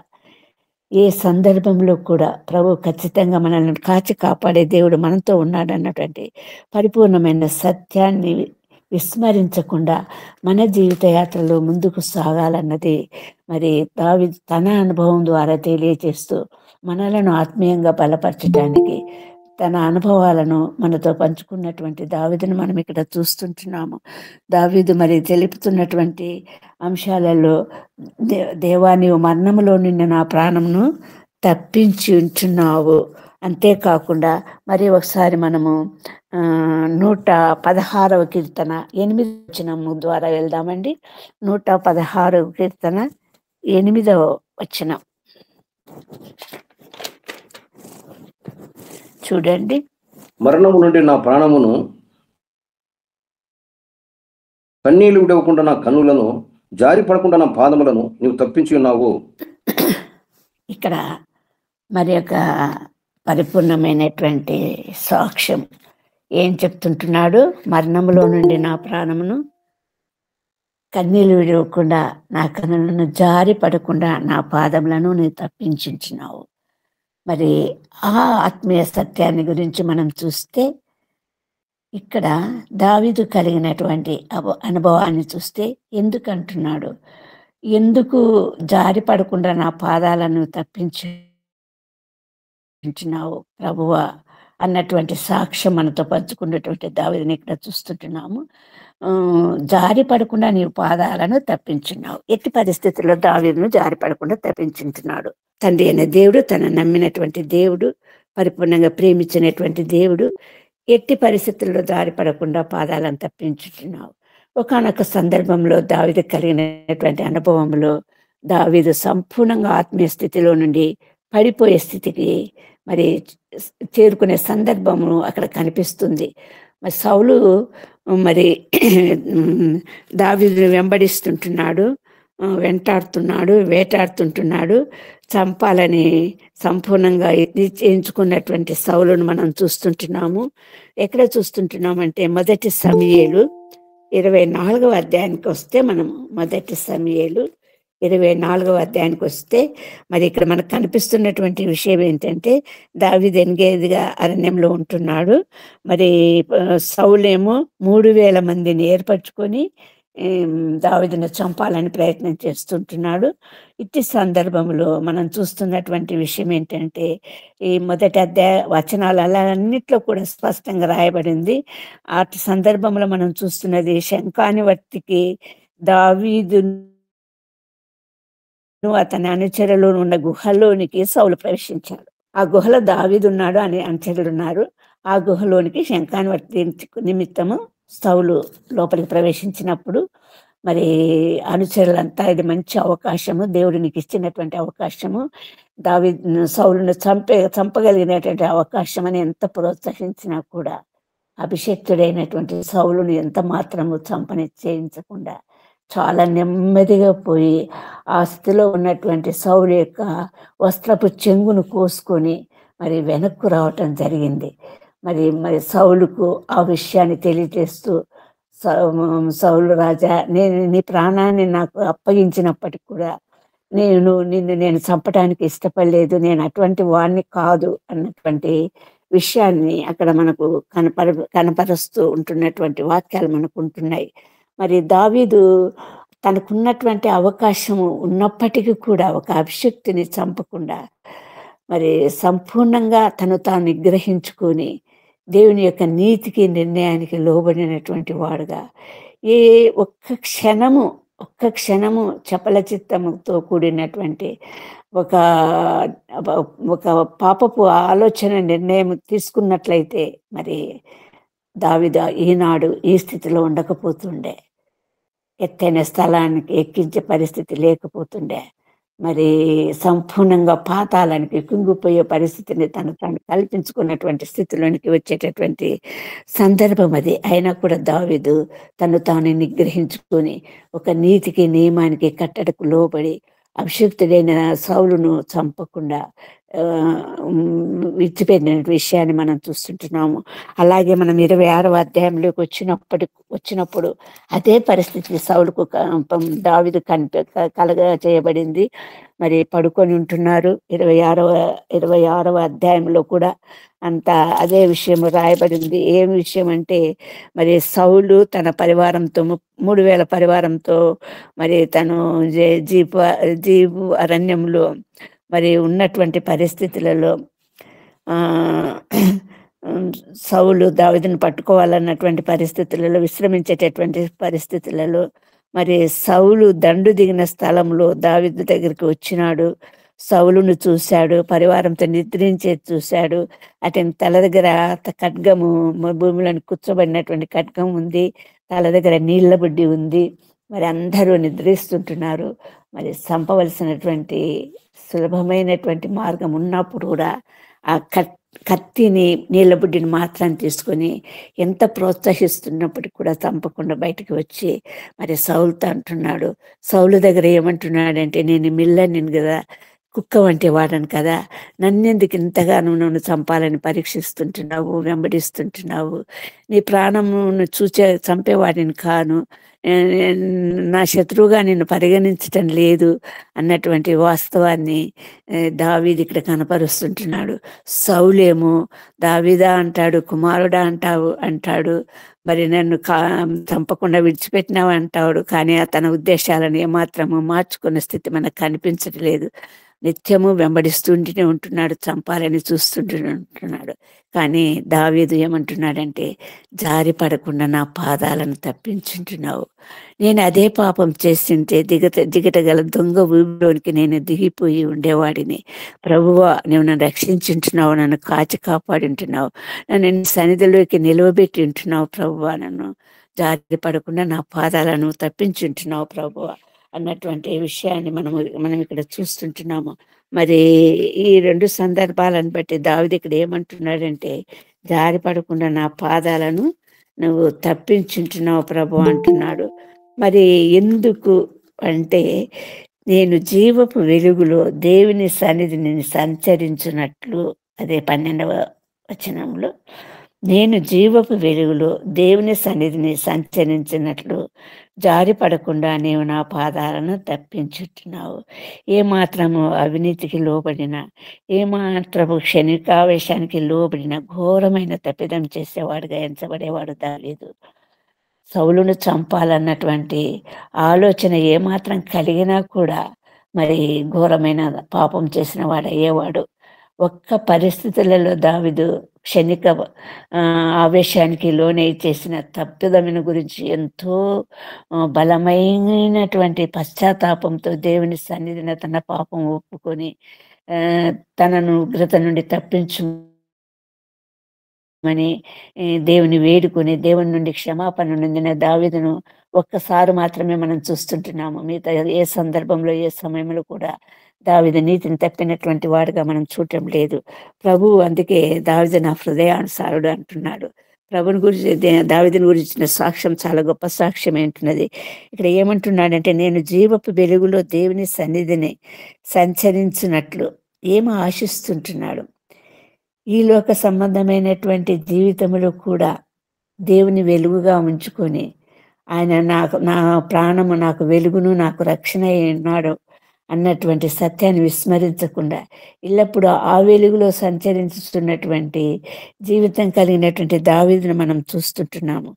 ఏ సందర్భంలో కూడా ప్రభు ఖచ్చితంగా మనల్ని కాచి కాపాడే దేవుడు మనతో ఉన్నాడు అన్నటువంటి పరిపూర్ణమైన సత్యాన్ని విస్మరించకుండా మన జీవిత యాత్రలో ముందుకు సాగాలన్నది మరి దావీదు తన అనుభవం ద్వారా తెలియజేస్తూ మనలను ఆత్మీయంగా బలపరచడానికి తన అనుభవాలను మనతో పంచుకున్నటువంటి దావీదును మనం ఇక్కడ చూస్తుంటున్నాము. దావీదు మరి తెలుపుతున్నటువంటి అంశాలలో దేవా నీవు మరణములో నిన్న నా ప్రాణమును తప్పించి ఉంచున్నావు. అంతేకాకుండా మరి ఒకసారి మనము 116వ కీర్తన 8వ వచనము ద్వారా వెళ్దామండి. 116వ కీర్తన 8వ వచనం చూడండి. మరణము నుండి నా ప్రాణమును, కన్నీళ్లు విడవకుండా నా కన్నులను, జారి పడకుండా నా పాదములను నీవు తప్పించి ఉన్నావు. ఇక్కడ మరి యొక్క పరిపూర్ణమైనటువంటి సాక్ష్యం ఏం చెప్తుంటున్నాడు? మరణములో నుండి నా ప్రాణమును, కన్నీళ్ళు విడవకుండా నా కన్నులను, జారి పడకుండా నా పాదములను నీవు తప్పించున్నావు. మరి ఆ ఆత్మీయ సత్యాన్ని గురించి మనం చూస్తే ఇక్కడ దావీదు కలిగినటువంటి అనుభవాన్ని చూస్తే ఎందుకు అంటున్నాడు? ఎందుకు జారి పడకుండా నా పాదాలను తప్పించున్నావు ప్రభువా అన్నటువంటి సాక్ష్యం మనతో పంచుకున్నటువంటి దావీదుని ఇక్కడ చూస్తుంటున్నాము. జారి పడకుండా నీ పాదాలను తప్పించున్నావు. ఎట్టి పరిస్థితుల్లో దావీదును జారి పడకుండా తప్పించుంటున్నాడు. తండ్రి అయిన దేవుడు, తన నమ్మినటువంటి దేవుడు, పరిపూర్ణంగా ప్రేమించినటువంటి దేవుడు, ఎట్టి పరిస్థితుల్లో జారి పడకుండా పాదాలను తప్పించుతున్నావు. ఒకానొక సందర్భంలో దావీదు కలిగినటువంటి అనుభవంలో దావీదు సంపూర్ణంగా ఆత్మీయ స్థితిలో నుండి పడిపోయే స్థితికి మరి చేరుకునే సందర్భము అక్కడ కనిపిస్తుంది. మరి సౌలు మరి దావీదును వెంబడిస్తుంటున్నాడు, వెంటాడుతున్నాడు, వేటాడుతుంటున్నాడు. చంపాలని సంపూర్ణంగా ఎంచుకున్నటువంటి సౌలును మనం చూస్తుంటున్నాము. ఎక్కడ చూస్తుంటున్నామంటే మొదటి సమూయేలు 24వ అధ్యాయానికి వస్తే, మనము మొదటి సమూయేలు 24వ అధ్యాయానికి వస్తే మరి ఇక్కడ మనకు కనిపిస్తున్నటువంటి విషయం ఏంటంటే దావీదు ఎన్గేదిగా అరణ్యంలో ఉంటున్నాడు. మరి సౌలేమో 3000 మందిని ఏర్పరచుకొని దావీదును చంపాలని ప్రయత్నం చేస్తుంటున్నాడు. ఇట్టి సందర్భంలో మనం చూస్తున్నటువంటి విషయం ఏంటంటే ఈ మొదటి అధ్యాయ వచనాలు అన్నిట్లో కూడా స్పష్టంగా రాయబడింది. ఆ సందర్భంలో మనం చూస్తున్నది శంఖానివర్తికి దావీదును అతని అనుచరులు ఉన్న గుహలోనికి సౌలు ప్రవేశించాడు. ఆ గుహలో దావీదు ఉన్నాడు అని అనుచరులు ఉన్నారు. ఆ గుహలోనికి శంఖానివర్తి నిమిత్తము సౌలు లోపలికి ప్రవేశించినప్పుడు మరి అనుచరులంతా ఇది మంచి అవకాశము, దేవుడు నీకు ఇచ్చినటువంటి అవకాశము, సౌలును చంపగలిగినటువంటి అవకాశం అని ఎంత ప్రోత్సహించినా కూడా అభిషేక్తుడైనటువంటి సౌలును ఎంత మాత్రము చేయించకుండా చాలా నెమ్మదిగా పోయి ఆ స్థితిలో ఉన్నటువంటి సౌలు యొక్క వస్త్రపు చెంగును కోసుకొని మరి వెనక్కు రావటం జరిగింది. మరి సౌలుకు ఆ విషయాన్ని తెలియజేస్తూ, సౌలు రాజా, నేను నీ ప్రాణాన్ని నాకు అప్పగించినప్పటికి కూడా నిన్ను చంపడానికి ఇష్టపడలేదు, నేను అటువంటి వాడిని కాదు అన్నటువంటి విషయాన్ని అక్కడ మనకు కనపరుస్తూ ఉంటున్నటువంటి వాక్యాలు మనకు ఉంటున్నాయి. మరి దావీదు తనకున్నటువంటి అవకాశము ఉన్నప్పటికీ కూడా ఒక అభిషక్తిని చంపకుండా మరి సంపూర్ణంగా తాను నిగ్రహించుకొని దేవుని యొక్క నీతికి, నిర్ణయానికి లోబడినటువంటి వాడుగా ఒక్క క్షణము చపల చిత్తముతో కూడినటువంటి ఒక పాపపు ఆలోచన, నిర్ణయం తీసుకున్నట్లయితే మరి దావీదు ఈనాడు ఈ స్థితిలో ఉండకపోతుండే, ఎత్తైన స్థలానికి ఎక్కించే పరిస్థితి లేకపోతుండే, మరి సంపూర్ణంగా పాతాళానికి కుంగిపోయే పరిస్థితిని తను కల్పించుకున్నటువంటి స్థితిలోనికి వచ్చేటటువంటి సందర్భం అది. అయినా కూడా దావీదు తాను నిగ్రహించుకొని ఒక నీతికి, నియమానికి, కట్టడకు లోబడి అభిషిక్తుడైన సౌలును చంపకుండా విడిచిపెట్టిన విషయాన్ని మనం చూస్తుంటున్నాము. అలాగే మనం 26వ అధ్యాయంలోకి వచ్చినప్పుడు అదే పరిస్థితి సౌలుకు దావీదు కలగ చేయబడింది. మరి పడుకొని ఉంటున్నారు. 26వ అధ్యాయంలో కూడా అంత అదే విషయం రాయబడింది. ఏం విషయం అంటే మరి సౌలు తన పరివారంతో 3000 పరివారంతో మరి తను జీబు అరణ్యంలో మరి ఉన్నటువంటి పరిస్థితులలో సౌలు దావీదును పట్టుకోవాలన్నటువంటి పరిస్థితులలో, విశ్రమించేటటువంటి పరిస్థితులలో మరి సౌలు దండు దిగిన స్థలంలో దావీదు దగ్గరికి వచ్చినాడు. సౌలును చూశాడు, పరివారంతో నిద్రించేది చూశాడు. అతని తల దగ్గర ఖడ్గము, భూమిలోని కూర్చోబడినటువంటి ఖడ్గం ఉంది, తల దగ్గర నీళ్ల బుడ్డి ఉంది. మరి అందరూ నిద్రిస్తుంటున్నారు. మరి చంపవలసినటువంటి సులభమైనటువంటి మార్గం ఉన్నప్పుడు కూడా ఆ కత్తిని నీళ్ళబుడ్డిని మాత్రం తీసుకొని ఎంత ప్రోత్సహిస్తున్నప్పటికీ కూడా చంపకుండా బయటికి వచ్చి మరి సౌలుతో అంటున్నాడు. సౌలు దగ్గర ఏమంటున్నాడంటే, నేను మిల్లని కదా, కుక్క వంటి వాడను కదా, నన్నెందుకు ఇంతగానో నన్ను చంపాలని పరీక్షిస్తుంటున్నావు, వెంబడిస్తుంటున్నావు? నీ ప్రాణమును చంపేవాడిని కాను, నా శత్రువుగా నిన్ను పరిగణించటం లేదు అన్నటువంటి వాస్తవాన్ని దావీదు ఇక్కడ కనపరుస్తుంటున్నాడు. సౌలేమో దావీదా అంటాడు, కుమారుడా అంటాడు, మరి నన్ను చంపకుండా విడిచిపెట్టినావు అంటాడు. కానీ తన ఉద్దేశాలను ఏమాత్రము మార్చుకున్న స్థితి మనకు కనిపించట్లేదు. నిత్యము వెంబడిస్తుంటూనే ఉంటున్నాడు, చంపాలని చూస్తుంటూనే ఉంటున్నాడు. కానీ దావీదు ఏమంటున్నాడంటే, జారి పడకుండా నా పాదాలను తప్పించుంటున్నావు. నేను అదే పాపం చేస్తుంటే దిగటగల దొంగ ఊబిలోనికి నేను దిగిపోయి ఉండేవాడిని. ప్రభువా, నువ్వు నన్ను రక్షించుంటున్నావు, నన్ను కాచి కాపాడుంటున్నావు, నన్ను సన్నిధిలోకి నిలవబెట్టి ఉంటున్నావు ప్రభువా, నన్ను జారి పడకుండా నా పాదాలను తప్పించుంటున్నావు ప్రభువా అన్నటువంటి విషయాన్ని మనం ఇక్కడ చూస్తుంటున్నాము. మరి ఈ రెండు సందర్భాలను బట్టి దావీదు ఇక్కడ ఏమంటున్నాడంటే, జారి పడకుండా నా పాదాలను నువ్వు తప్పించుంటున్నావు ప్రభు అంటున్నాడు. మరి ఎందుకు అంటే, నేను జీవపు వెలుగులో దేవుని సన్నిధిని సంచరించినట్లు, అదే 12వ వచనంలో, నేను జీవపు వెలుగులో దేవుని సన్నిధిని సంచరించినట్లు జారి పడకుండా నీవు నా పాదాలను తప్పించుతున్నావు. ఏమాత్రము అవినీతికి లోబడిన, ఏమాత్రము క్షణికావేశానికి లోబడిన ఘోరమైన తప్పిదం చేసేవాడుగా ఎంచబడేవాడు దావీదు. సౌలును చంపాలన్నటువంటి ఆలోచన ఏమాత్రం కలిగినా కూడా మరి ఘోరమైన పాపం చేసిన వాడు అయ్యేవాడు. ఒక్క పరిస్థితులలో దావీదు క్షణిక ఆవేశానికి లోనై చేసిన తప్పిదమును గురించి ఎంతో బలమైనటువంటి పశ్చాత్తాపంతో దేవుని సన్నిధిన తన పాపం ఒప్పుకొని తనను ఉగ్రత నుండి తప్పించమని దేవుని వేడుకొని దేవుని నుండి క్షమాపణ నొందిన దావీదును ఒక్కసారి మాత్రమే మనం చూస్తుంటున్నాము. మిగతా ఏ సందర్భంలో ఏ సమయంలో కూడా దావీదు నీతిని తప్పినటువంటి వాడుగా మనం చూడటం లేదు. ప్రభు అందుకే దావీదు నా హృదయానుసారుడు అంటున్నాడు. ప్రభుని గురించి దావీదుని గురించిన సాక్ష్యం చాలా గొప్ప సాక్ష్యం ఏంటున్నది. ఇక్కడ ఏమంటున్నాడంటే, నేను జీవపు వెలుగులో దేవుని సన్నిధిని సంచరించినట్లు ఏమో ఆశిస్తుంటున్నాడు. ఈ లోక సంబంధమైనటువంటి జీవితంలో కూడా దేవుని వెలుగుగా ఉంచుకొని, ఆయన నా ప్రాణము నాకు వెలుగును నాకు రక్షణ ఉన్నాడు అన్నటువంటి సత్యాన్ని విస్మరించకుండా ఎల్లప్పుడూ ఆ వెలుగులో సంచరించుతున్నటువంటి జీవితం కలిగినటువంటి దావీదును మనం చూస్తుంటున్నాము.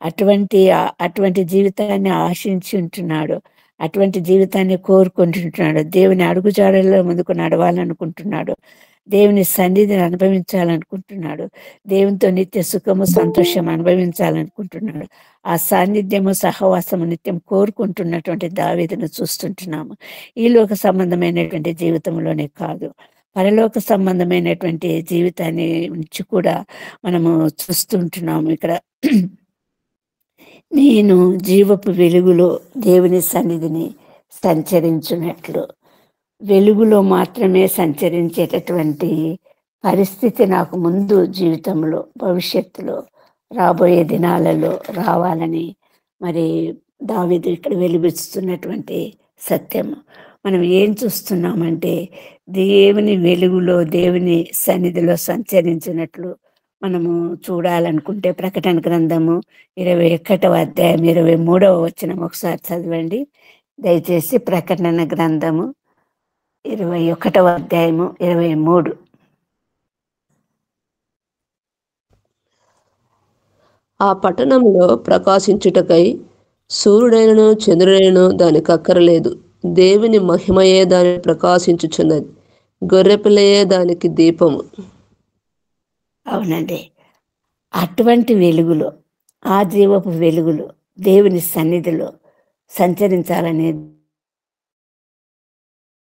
అటువంటి జీవితాన్ని ఆశించి ఉంటున్నాడు, అటువంటి జీవితాన్ని కోరుకుంటుంటున్నాడు. దేవుని అడుగుజాడల్లో ముందుకు నడవాలనుకుంటున్నాడు, దేవుని సన్నిధిని అనుభవించాలనుకుంటున్నాడు, దేవునితో నిత్య సుఖము సంతోషం అనుభవించాలనుకుంటున్నాడు. ఆ సాన్నిధ్యము సహవాసము నిత్యం కోరుకుంటున్నటువంటి దావీదును చూస్తుంటున్నాము. ఈ లోక సంబంధమైనటువంటి జీవితంలోనే కాదు, పరలోక సంబంధమైనటువంటి జీవితాన్ని నుంచి కూడా మనము చూస్తుంటున్నాము. ఇక్కడ నేను జీవపు వెలుగులో దేవుని సన్నిధిని సంచరించినట్లు, వెలుగులో మాత్రమే సంచరించేటటువంటి పరిస్థితి నాకు ముందు జీవితంలో భవిష్యత్తులో రాబోయే దినాలలో రావాలని మరి దావీదు ఇక్కడ వెలుగుస్తున్నటువంటి సత్యము. మనం ఏం చూస్తున్నామంటే, దేవుని వెలుగులో దేవుని సన్నిధిలో సంచరించినట్లు మనము చూడాలనుకుంటే ప్రకటన గ్రంథము 21వ అధ్యాయం 23వ వచనం ఒకసారి చదవండి దయచేసి. ప్రకటన గ్రంథము 21వ అధ్యాయము 23. ఆ పట్టణంలో ప్రకాశించుటకై సూర్యుడైనను చంద్రుడైనను దానికి అక్కరలేదు. దేవుని మహిమయే దాని ప్రకాశించుచున్నది, గొర్రెపిల్లయే దానికి దీపము. అవునండి, అటువంటి వెలుగులో, ఆ జీవపు వెలుగులో దేవుని సన్నిధిలో సంచరించాలని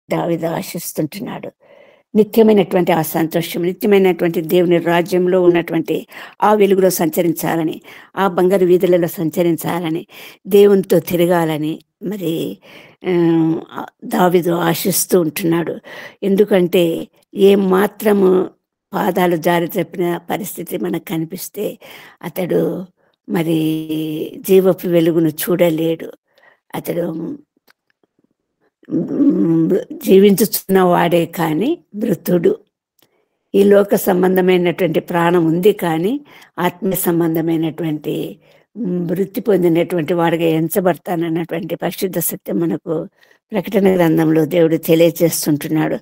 దావీదు ఆశిస్తుంటున్నాడు. నిత్యమైనటువంటి ఆ సంతోషం, నిత్యమైనటువంటి దేవుని రాజ్యంలో ఉన్నటువంటి ఆ వెలుగులో సంచరించాలని, ఆ బంగారు వీధులలో సంచరించాలని, దేవునితో తిరగాలని మరి దావీదు ఆశిస్తూ ఉంటున్నాడు. ఎందుకంటే ఏ మాత్రము పాదాలు జారి తప్పిన పరిస్థితి మనకు కనిపిస్తే అతడు మరి జీవపు వెలుగును చూడలేడు. అతడు జీవించుచున్న వాడే కానీ మృతుడు. ఈ లోక సంబంధమైనటువంటి ప్రాణం ఉంది కానీ ఆత్మీయ సంబంధమైనటువంటి వృత్తి పొందినటువంటి వాడిగా ఎంచబడతానన్నటువంటి పరిశుద్ధ సత్యం మనకు ప్రకటన గ్రంథంలో దేవుడు తెలియజేస్తుంటున్నాడు.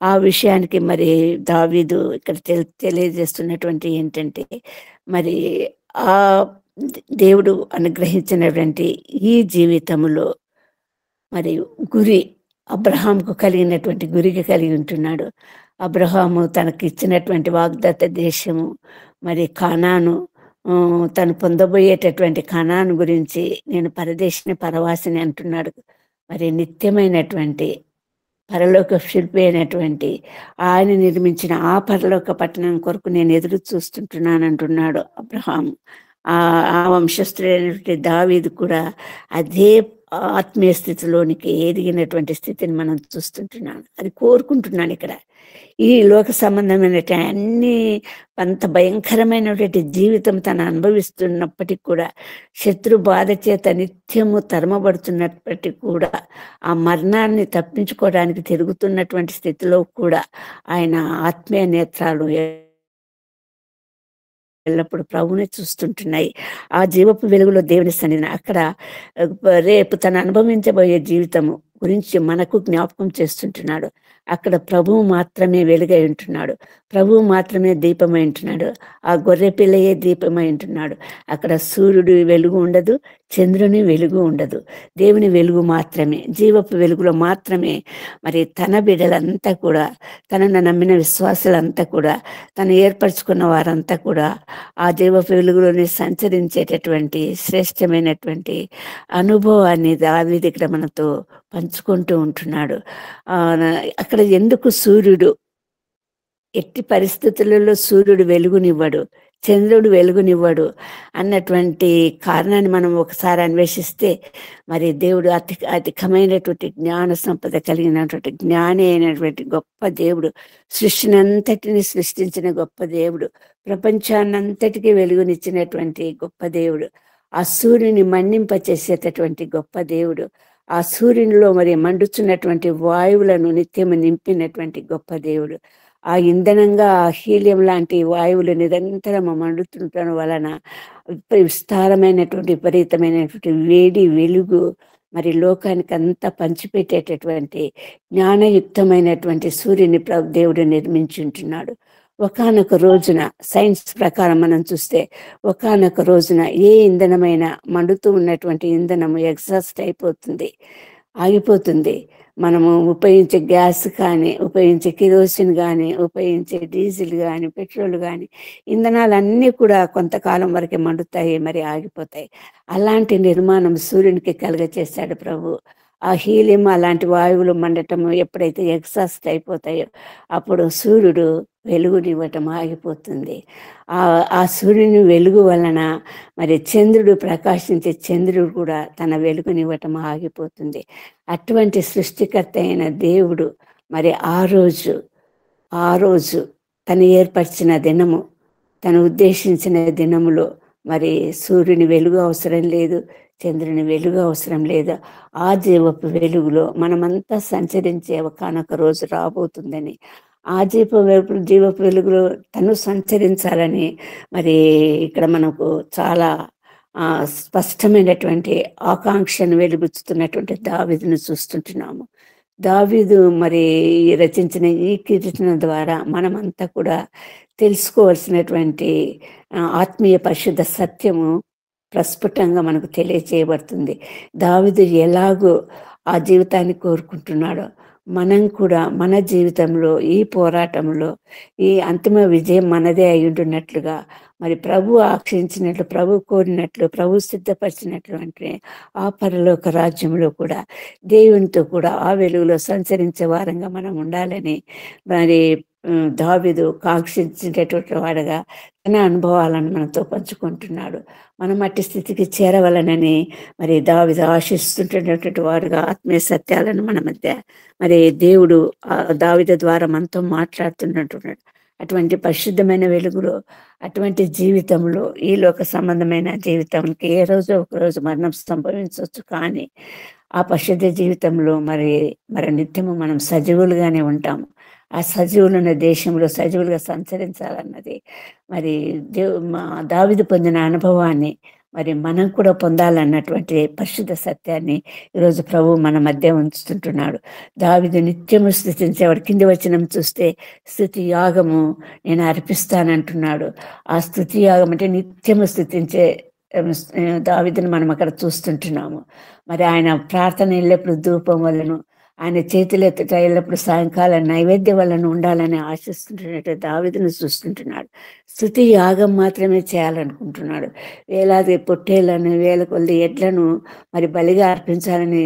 ఆ విషయానికి మరి దావీదు ఇక్కడ తెలియజేస్తున్నటువంటి ఏంటంటే, మరి ఆ దేవుడు అనుగ్రహించినటువంటి ఈ జీవితంలో మరి గురి అబ్రహాంకు కలిగినటువంటి గురికి కలిగి ఉంటున్నాడు. అబ్రహాము తనకి ఇచ్చినటువంటి వాగ్దత్త దేశము మరి కానాను, తను పొందబోయేటటువంటి కానాను గురించి నేను పరదేశిని పరవాసిని అంటున్నాడు. మరి నిత్యమైనటువంటి పరలోక శిల్పి అయినటువంటి ఆయన నిర్మించిన ఆ పరలోక పట్టణం కొరకు నేను ఎదురు చూస్తుంటున్నాను అంటున్నాడు అబ్రహాము. ఆ వంశస్థుడైనటువంటి దావీదు కూడా అదే ఆత్మీయ స్థితిలోనికి ఎదిగినటువంటి స్థితిని మనం చూస్తుంటున్నాను. అది కోరుకుంటున్నాను. ఇక్కడ ఈ లోక సంబంధమైన అన్ని అంత భయంకరమైనటువంటి జీవితం తను అనుభవిస్తున్నప్పటికీ కూడా, శత్రు బాధ చేత నిత్యము తరమబడుతున్నప్పటికీ కూడా, ఆ మరణాన్ని తప్పించుకోవడానికి తిరుగుతున్నటువంటి స్థితిలో కూడా ఆయన ఆత్మీయ నేత్రాలు ఎల్లప్పుడు ప్రభువునే చూస్తుంటున్నాయి. ఆ జీవపు వెలుగులో దేవుని సన్నిధిని అక్కడ రేపు తను అనుభవించబోయే జీవితము గురించి మనకు జ్ఞాపకం చేస్తుంటున్నాడు. అక్కడ ప్రభువు మాత్రమే వెలుగై ఉంటున్నాడు, ప్రభువు మాత్రమే దీపమై ఉంటున్నాడు, ఆ గొర్రె పిల్లయే దీపమై ఉంటున్నాడు. అక్కడ సూర్యుడు వెలుగు ఉండదు, చంద్రుని వెలుగు ఉండదు, దేవుని వెలుగు మాత్రమే, జీవపు వెలుగులో మాత్రమే మరి తన బిడ్డలంతా కూడా, తనను నమ్మిన విశ్వాసులంతా కూడా, తను ఏర్పరచుకున్న వారంతా కూడా ఆ జీవపు వెలుగులోనే సంచరించేటటువంటి శ్రేష్టమైనటువంటి అనుభవాన్ని దావీదు ఇక్కడ మనతో పంచుకుంటూ ఉంటున్నాడు. అక్కడ ఎందుకు సూర్యుడు, ఎట్టి పరిస్థితులలో సూర్యుడు వెలుగునివ్వడు, చంద్రుడు వెలుగునివ్వడు అన్నటువంటి కారణాన్ని మనం ఒకసారి అన్వేషిస్తే, మరి దేవుడు అధికమైనటువంటి జ్ఞాన సంపద కలిగినటువంటి జ్ఞాని అయినటువంటి గొప్ప దేవుడు, సృష్టిని అంతటిని సృష్టించిన గొప్ప దేవుడు, ప్రపంచాన్నంతటికీ వెలుగునిచ్చినటువంటి గొప్ప దేవుడు, ఆ సూర్యుని మన్నింపచేసేటటువంటి గొప్ప దేవుడు, ఆ సూర్యునిలో మరి మండుచున్నటువంటి వాయువులను నిత్యము నింపినటువంటి గొప్ప దేవుడు, ఆ ఇంధనంగా ఆ హీలియం లాంటి వాయువులు నిరంతరం మండుతుండటం వలన విస్తారమైనటువంటి విపరీతమైనటువంటి వేడి వెలుగు మరి లోకానికి అంతా పంచిపెట్టేటటువంటి జ్ఞానయుక్తమైనటువంటి సూర్యుని దేవుడు నిర్మించి ఉంటున్నాడు. ఒకానొక రోజున సైన్స్ ప్రకారం మనం చూస్తే, ఒకానొక రోజున ఏ ఇంధనమైనా మండుతూ ఉన్నటువంటి ఇంధనము ఎగ్జాస్ట్ అయిపోతుంది, ఆగిపోతుంది. మనము ఉపయోగించే గ్యాస్ కానీ, ఉపయోగించే కిరోసిన్ కానీ, ఉపయోగించే డీజిల్ కానీ, పెట్రోల్ కానీ, ఇంధనాలన్నీ కూడా కొంతకాలం వరకే మండుతాయి, మరి ఆగిపోతాయి. అలాంటి నిర్మాణం సూర్యునికి కలుగచేశాడు ప్రభు. ఆ హీలియం అలాంటి వాయువులు మండటం ఎప్పుడైతే ఎగ్జాస్ట్ అయిపోతాయో అప్పుడు సూర్యుడు వెలుగునివ్వటం ఆగిపోతుంది. ఆ సూర్యుని వెలుగు వలన మరి చంద్రుడు ప్రకాశించే చంద్రుడు కూడా తన వెలుగునివ్వటం ఆగిపోతుంది. అటువంటి సృష్టికర్త అయిన దేవుడు మరి ఆ రోజు తను ఏర్పరిచిన దినము, తను ఉద్దేశించిన దినములో మరి సూర్యుని వెలుగు అవసరం లేదు, చంద్రుని వెలుగు అవసరం లేదు. ఆ జీవపు వెలుగులో మనమంతా సంచరించే ఒకనొక రోజు రాబోతుందని, ఆ జీవపు వెలుగులో తను సంచరించాలని మరి ఇక్కడ మనకు చాలా స్పష్టమైనటువంటి ఆకాంక్షను వెలుగుతున్నటువంటి దావీదును చూస్తుంటున్నాము. దావీదు మరి రచించిన ఈ కీర్తన ద్వారా మనమంతా కూడా తెలుసుకోవాల్సినటువంటి ఆత్మీయ పరిశుద్ధ సత్యము ప్రస్ఫుటంగా మనకు తెలియచేయబడుతుంది. దావీదు ఎలాగో ఆ జీవితాన్ని కోరుకుంటున్నాడో మనం కూడా మన జీవితంలో ఈ పోరాటంలో ఈ అంతిమ విజయం మనదే అయి ఉంటున్నట్లుగా, మరి ప్రభు ఆక్షించినట్లు, ప్రభు కోరినట్లు, ప్రభు సిద్ధపరిచినట్లు అంటే ఆ పరలోక రాజ్యంలో కూడా దేవునితో కూడా ఆ వెలుగులో సంచరించే వారంగా మనం ఉండాలని మరి దావీదు కాంక్షించేటటువంటి వాడుగా తన అనుభవాలను మనతో పంచుకుంటున్నాడు. మనం అట్టి స్థితికి చేరవలనని మరి దావీదు ఆశిస్తుంటున్నటువంటి వాడుగా ఆత్మీయ సత్యాలను మన మధ్య మరి దేవుడు దావీదు ద్వారా మనతో మాట్లాడుతున్నట్టున్నాడు. అటువంటి పరిశుద్ధమైన వెలుగులో, అటువంటి జీవితంలో, ఈ లోక సంబంధమైన జీవితానికి ఏ రోజు ఒక రోజు మరణం సంభవించవచ్చు, కానీ ఆ పరిశుద్ధ జీవితంలో మరి నిత్యము మనం సజీవులుగానే ఉంటాము. ఆ సజీవులున్న దేశంలో సజీవులుగా సంచరించాలన్నది మరి దావీదు పొందిన అనుభవాన్ని మరి మనం కూడా పొందాలన్నటువంటి పరిశుద్ధ సత్యాన్ని ఈరోజు ప్రభు మన మధ్య ఉంచుతుంటున్నాడు. దావీదు నిత్యము స్తుతించేవాడు. కింది వచనం చూస్తే స్తుతి యాగము నేను అర్పిస్తానంటున్నాడు. ఆ స్తుతి యాగం అంటే నిత్యము స్తుతించే దావీదుని మనం అక్కడ చూస్తుంటున్నాము. మరి ఆయన ప్రార్థన ఎల్లప్పుడు ధూపం వల్లను, ఆయన చేతులెత్తుట ఎల్లప్పుడు సాయంకాలం నైవేద్యం వలన ఉండాలని ఆశిస్తుంటున్నట్టు దావీదును చూస్తుంటున్నాడు. స్తుతి యాగం మాత్రమే చేయాలనుకుంటున్నాడు. వేలాది పొట్టేళ్లను, వేల కొద్ది ఎడ్లను మరి బలిగా అర్పించాలని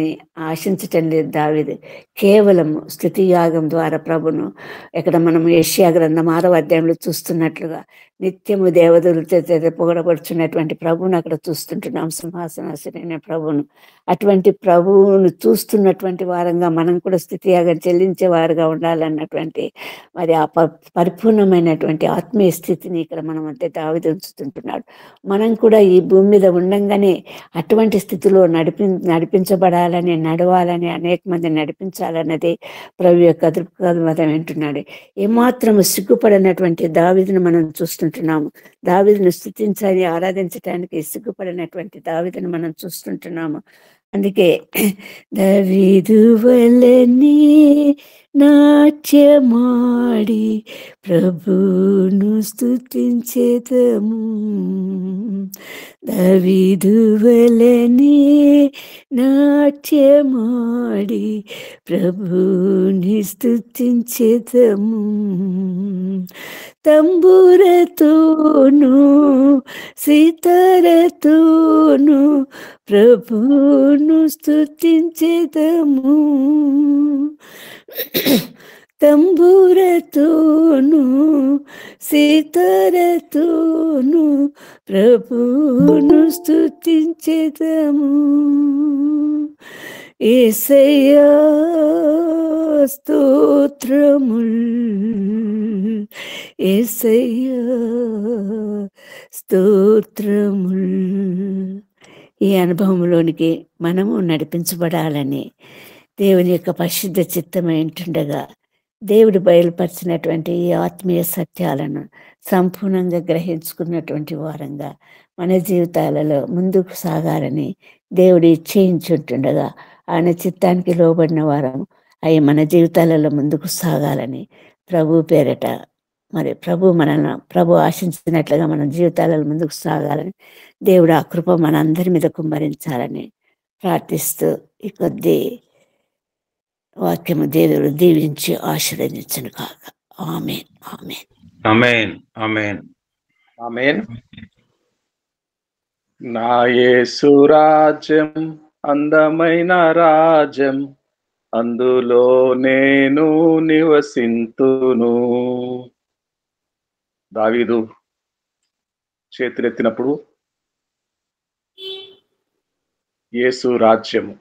ఆశించటం లేదు దావీదు. కేవలం స్తుతి యాగం ద్వారా ప్రభును, ఇక్కడ మనం యెషయా గ్రంథం 6వ అధ్యాయంలో చూస్తున్నట్లుగా నిత్యము దేవదూతలతో పొగడబడుచున్నటువంటి ప్రభువును అక్కడ చూస్తుంటున్నాం, సింహాసనాసీనుడైన ప్రభువును. అటువంటి ప్రభువును చూస్తున్నటువంటి వారంగా మనం కూడా స్థితియాగం చెల్లించే వారుగా ఉండాలన్నటువంటి మరి ఆ పరిపూర్ణమైనటువంటి ఆత్మీయ స్థితిని ఇక్కడ మనం అంతే దావీదు ఉంచుతుంటున్నాడు. మనం కూడా ఈ భూమి మీద ఉండంగానే అటువంటి స్థితిలో నడిపించబడాలని, నడవాలని, అనేక మంది నడిపించాలన్నది ప్రభు యొక్క దృక్పథం వింటున్నాడు. ఏమాత్రము సిగ్గుపడినటువంటి దావీదును మనం చూస్తుంటున్నాము. దావీదును స్తుతించాలి, ఆరాధించడానికి సిగ్గుపడినటువంటి దావీదును మనం చూస్తుంటున్నాము. అందుకే దావీదు వలెనే నాట్యమాడి ప్రభును స్తుతించెదము. దావీదు వలెనే నాట్యమాడి ప్రభుని స్తుతించెదము. తంబురతోను సితారతోను ప్రభును స్తుతించెదము. తంబురతోను సితారతోను ప్రభును స్తుతించెదము. యేసయ్యా స్తోత్రముల్, యేసయ్యా స్తోత్రముల్. ఈ అనుభవంలోనికి మనము నడిపించబడాలని దేవుని యొక్క పరిశుద్ధ చిత్తమై ఉంటుండగా, దేవుడు బయలుపరిచినటువంటి ఈ ఆత్మీయ సత్యాలను సంపూర్ణంగా గ్రహించుకున్నటువంటి వారంగా మన జీవితాలలో ముందుకు సాగాలని దేవుడు ఇచ్చేయించుంటుండగా, ఆయన చిత్తానికి లోబడిన వారం అవి మన జీవితాలలో ముందుకు సాగాలని ప్రభు పేరట మరి ప్రభు ఆశించినట్లుగా మన జీవితాలలో ముందుకు సాగాలని దేవుడు ఆ కృప మన అందరి మీద కుమ్మరించాలని ప్రార్థిస్తూ ఈ కొద్ది వాక్యము దేవుడు దీవించి ఆశీర్వదించును కాక. ఆమేన్, ఆమేన్, ఆమేన్, ఆమేన్, ఆమేన్. నా యేసు రాజ్యం అందమైన రాజ్యం, అందులో నేను నివసింతును. దావీదు చేతులెత్తినప్పుడు యేసు రాజ్యము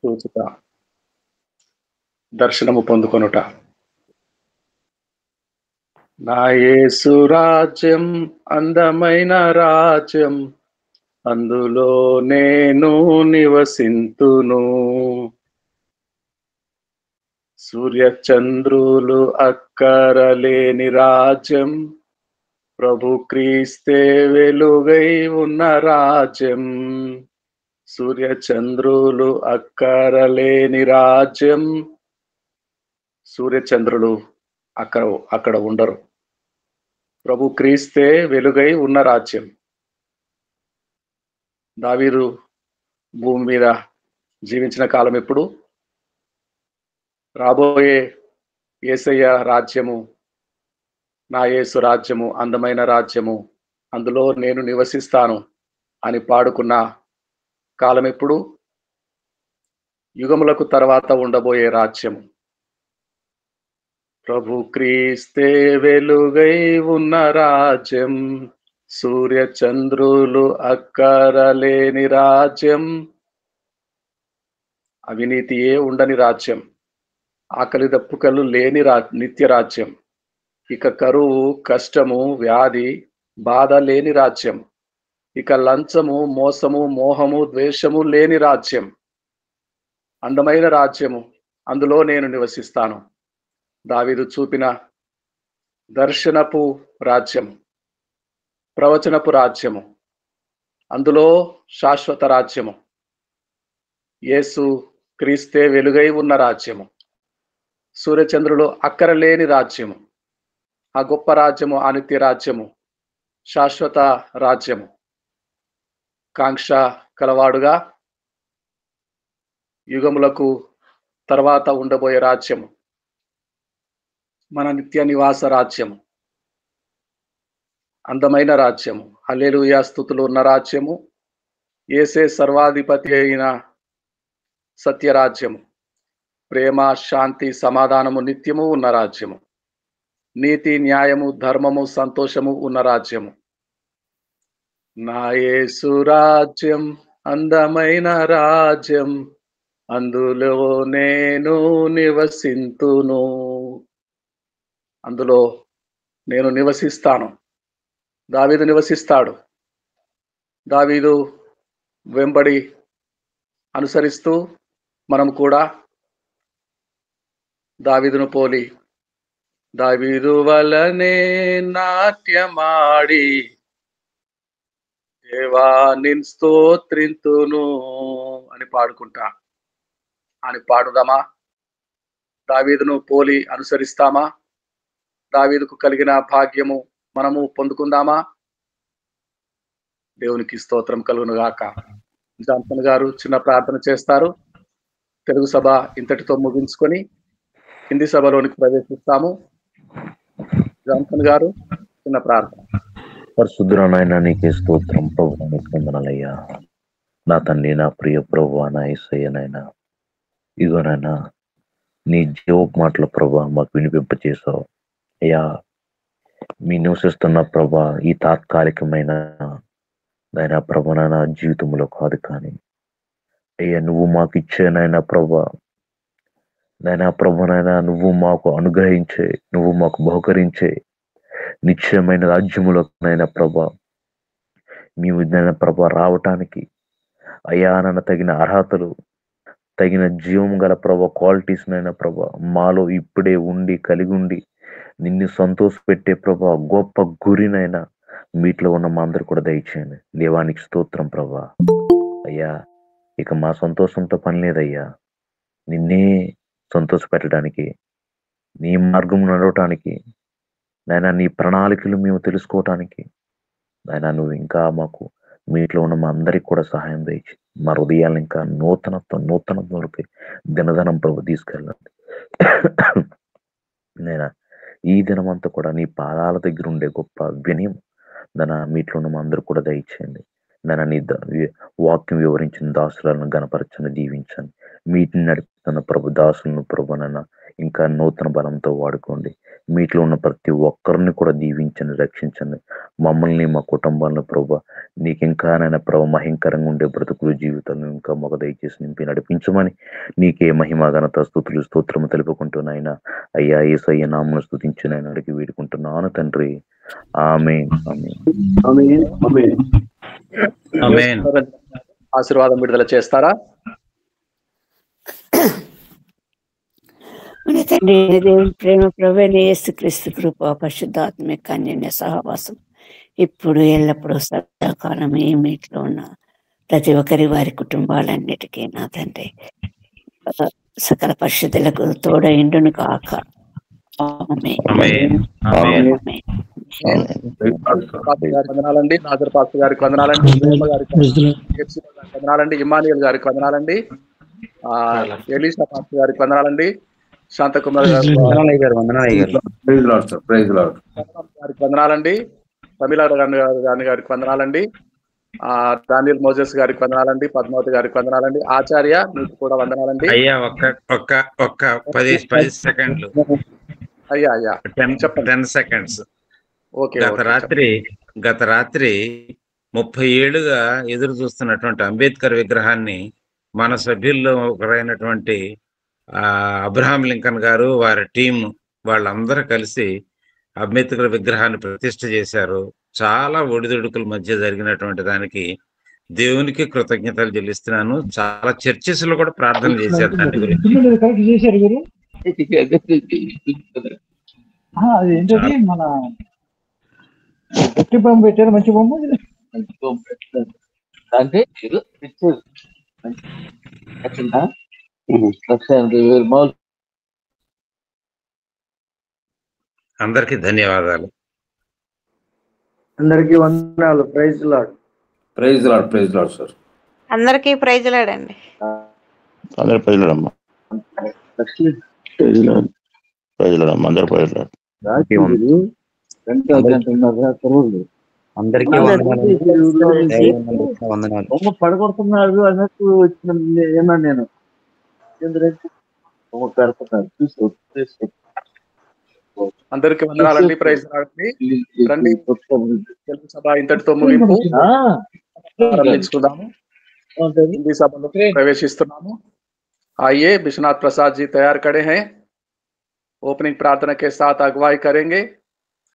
చూచుట, దర్శనము పొందుకొనుట. నా యేసు రాజ్యం అందమైన రాజ్యం, అందులో నేను నివసింతును. సూర్యచంద్రులు అక్కరలేని రాజ్యం, ప్రభు క్రీస్తే వెలుగై ఉన్న రాజ్యం. సూర్యచంద్రులు అక్కరలేని రాజ్యం. సూర్యచంద్రులు అక్కడ ఉండరు. ప్రభు క్రీస్తే వెలుగై ఉన్న రాజ్యం. దావీదు భూమి మీద జీవించిన కాలం ఎప్పుడు? రాబోయే యేసయ్య రాజ్యము, నా యేసు రాజ్యము అందమైన రాజ్యము, అందులో నేను నివసిస్తాను అని పాడుకున్న కాలం ఎప్పుడు? యుగములకు తర్వాత ఉండబోయే రాజ్యము. ప్రభు క్రీస్తే వెలుగై ఉన్న రాజ్యం, సూర్య చంద్రులు అక్కరలేని రాజ్యం, అవినీతియే ఉండని రాజ్యం, ఆకలి దప్పుకలు లేని నిత్య రాజ్యం, ఇక కరువు, కష్టము, వ్యాధి, బాధ లేని రాజ్యం, ఇక లంచము, మోసము, మోహము, ద్వేషము లేని రాజ్యం, అందమైన రాజ్యము, అందులో నేను నివసిస్తాను. దావీదు చూపిన దర్శనపు రాజ్యము, ప్రవచనపు రాజ్యము, అందులో శాశ్వత రాజ్యము, యేసు క్రీస్తే వెలుగై ఉన్న రాజ్యము, సూర్యచంద్రులు అక్కరలేని రాజ్యము, ఆ గొప్ప రాజ్యము, ఆ నిత్య రాజ్యము, శాశ్వత రాజ్యము. కాంక్ష కలవాడుగా యుగములకు తర్వాత ఉండబోయే రాజ్యము, మన నిత్య నివాస రాజ్యము, అందమైన రాజ్యము, హల్లెలూయా స్తుతులు ఉన్న రాజ్యము, యేసే సర్వాధిపతి అయిన సత్యరాజ్యము, ప్రేమ, శాంతి, సమాధానము నిత్యము ఉన్న రాజ్యము, నీతి, న్యాయము, ధర్మము, సంతోషము ఉన్న రాజ్యము. నా యేసు రాజ్యం అందమైన రాజ్యం, అందులో నేను నివసింతును, అందులో నేను నివసిస్తాను. దావీదు నివసిస్తాడు. దావీదు వెంబడి అనుసరిస్తూ మనం కూడా దావీదును పోలి, దావీదు వలనే నాట్యమాడి దేవా నిన్ స్తోత్రింతును అని పాడుకుంటా అని పాడుదామా? దావీదును పోలి అనుసరిస్తామా? దావీదుకు కలిగిన భాగ్యము మనము పొందుకుందామా? దేవునికి స్తోత్రం కలుగును గాక. జాన్సన్ గారు చిన్న ప్రార్థన చేస్తారు. తెలుగు సభ ఇంతటితో ముగించుకొని హిందీ సభలోనికి ప్రవేశిస్తాము. జాన్సన్ గారు చిన్న ప్రార్థన. పరిశుద్ధుడైన నీకే స్తోత్రం ప్రభువా, నీకు వందనాలయ్యా. నా తండ్రి, నా ప్రియ ప్రభువా, నా యేసయ్యనైనా, ఇదిగోనైనా నీ జీవపు మాటల ప్రభువా మాకు వినిపింపచేసావు అయ్యా. మీ నివసిస్తున్న ప్రభా ఈ తాత్కాలికమైన నైనా ప్రభునైనా జీవితంలో కాదు, కానీ అయ్యా నువ్వు మాకు ఇచ్చేనైనా ప్రభా, నైనా ప్రభునైనా నువ్వు మాకు అనుగ్రహించే, నువ్వు మాకు బహుకరించే నిశ్చయమైన రాజ్యములోనైనా ప్రభా మేము నైనా ప్రభా రావటానికి అయ్యా నన్ను తగిన అర్హతలు, తగిన జీవం గల ప్రభా క్వాలిటీస్ నైనా ప్రభా మాలో ఇప్పుడే ఉండి కలిగి ఉండి నిన్ను సంతోషపెట్టే ప్రభా గొప్ప గురినైనా మీట్లో ఉన్న మా అందరు కూడా దయచేయండి. దేవానికి స్తోత్రం ప్రభా. అయ్యా ఇక మా సంతోషంతో పని లేదయ్యా, నిన్నే సంతోష పెట్టడానికి, నీ మార్గం నడవటానికి నాయనా, నీ ప్రణాళికలు మేము తెలుసుకోవటానికి నాయనా నువ్వు ఇంకా మాకు మీట్లో ఉన్న మా అందరికి కూడా సహాయం దయచి మా హృదయాలను ఇంకా నూతనత్వంలోకి దినదనం ప్రభు తీసుకెళ్ళండి. నేనా ఈ దినమంతా కూడా నీ పాదాల దగ్గర ఉండే గొప్ప వినయం దాని మీట్లో ఉన్న మా అందరూ కూడా దయచేయండి. నన్ను నీ వాక్యం వివరించిన దాసులను గణపరచండి, దీవించండి. మీటిని నడుపుతున్న ప్రభు దాసులను ప్రభునైనా ఇంకా నూతన బలంతో వాడుకోండి. మీట్లో ఉన్న ప్రతి ఒక్కరిని కూడా దీవించండి, రక్షించండి. మమ్మల్ని మా కుటుంబాలను ప్రభు నీకు ఇంకానైనా ప్రభు మహింకరంగా ఉండే బ్రతుకులు జీవితాలను ఇంకా మాకు దయచేసి నింపి నడిపించమని నీకే మహిమ ఘనత స్తుతులు స్తోత్రము తెలుపుకుంటున్నాయినా అయ్యా యేసయ్య నామమును స్తుతించి నేను అడిగి వేడుకుంటున్నాను తండ్రి. ఆమేన్. ఆమేన్. ఆశీర్వాదం విడుదల చేస్తారా? మన తండ్రి దేవుని ప్రేమ, ప్రభువైన యేసుక్రీస్తు కృప, పరిశుద్ధాత్మిక అన్యోన్య సహవాసం ఇప్పుడు ఎల్లప్పుడూ సదాకాలం ఈ మీట్లో ఉన్న ప్రతి ఒక్కరి వారి కుటుంబాలన్నిటికీ నా తండ్రి సకల పరిశుద్ధులకు తోడైండును కాక. ఆమేన్. ఆమేన్. ఆమేన్. ఆమేన్. వందనాలండి. నాజర్ పాస్టర్ గారికి వందనాలండి. వందనాలండి. ఇమ్మానియల్ గారికి వందనాలండి. ఎలీషా పాస్టర్ గారికి వందనాలండి. శాంతకుమార్ గారు praise lord sir, praise lord. గారికి వందనాలండి. తమిళ గారికి వందనాలండి. దానియల్ మోజెస్ గారికి వందనాలండి. పద్మావతి గారికి వందనాలండి. ఆచార్య మీకు కూడా వందనాలండి. అయ్యా ఒక్క 10 సెకండ్లు. అయ్యా 10 సెకండ్స్. ఓకే. గత రాత్రి 30 ఏళ్లుగా ఎదురు చూస్తున్నటువంటి అంబేద్కర్ విగ్రహాన్ని మన సభ్యుల్లో ఒకరైనటువంటి అబ్రహాం లింకన్ గారు వారి టీం వాళ్ళందరూ కలిసి అంబేద్కర్ విగ్రహాన్ని ప్రతిష్ఠ చేశారు. చాలా ఒడిదుడుకుల మధ్య జరిగినటువంటి దానికి దేవునికి కృతజ్ఞతలు చెల్లిస్తున్నాను. చాలా చర్చెస్ లో కూడా ప్రార్థన చేశారు దాని గురించి. అదేంటది మన గట్టి బొమ్మ పెట్టారు, మంచి బొమ్మ అంటే అందరికీ ధన్యవాదాలు. అందరికీ వందనాలు. Praise lord. Praise lord, praise lord sir. అందరికీ ప్రైజ్ లార్డ్ అండి. అందరు ప్రైజ్ లార్డ్ అమ్మా. ప్రైజ్ లార్డ్, ప్రైజ్ లార్డ్ అమ్మా. అందరు ప్రైజ్ లార్డ్. అందరికీ వందనాలు. బొమ్మ పడగొడుతున్నారు అన్నట్టు వచ్చిన ఏమన్నా నేను బొమ్మ పెడుతున్నారు తీసుకో. అందరికి వందనాలండి. Praise lord. రండి, తెలుగు సభ ఇంతటితో ముగింపు. ప్రారంభించుకుందాము. హిందీ సభలో ప్రవేశిస్తున్నాము. आइए, विश्वनाथ प्रसाद जी तैयार खड़े हैं, ओपनिंग प्रार्थना के साथ अगुवाई करेंगे।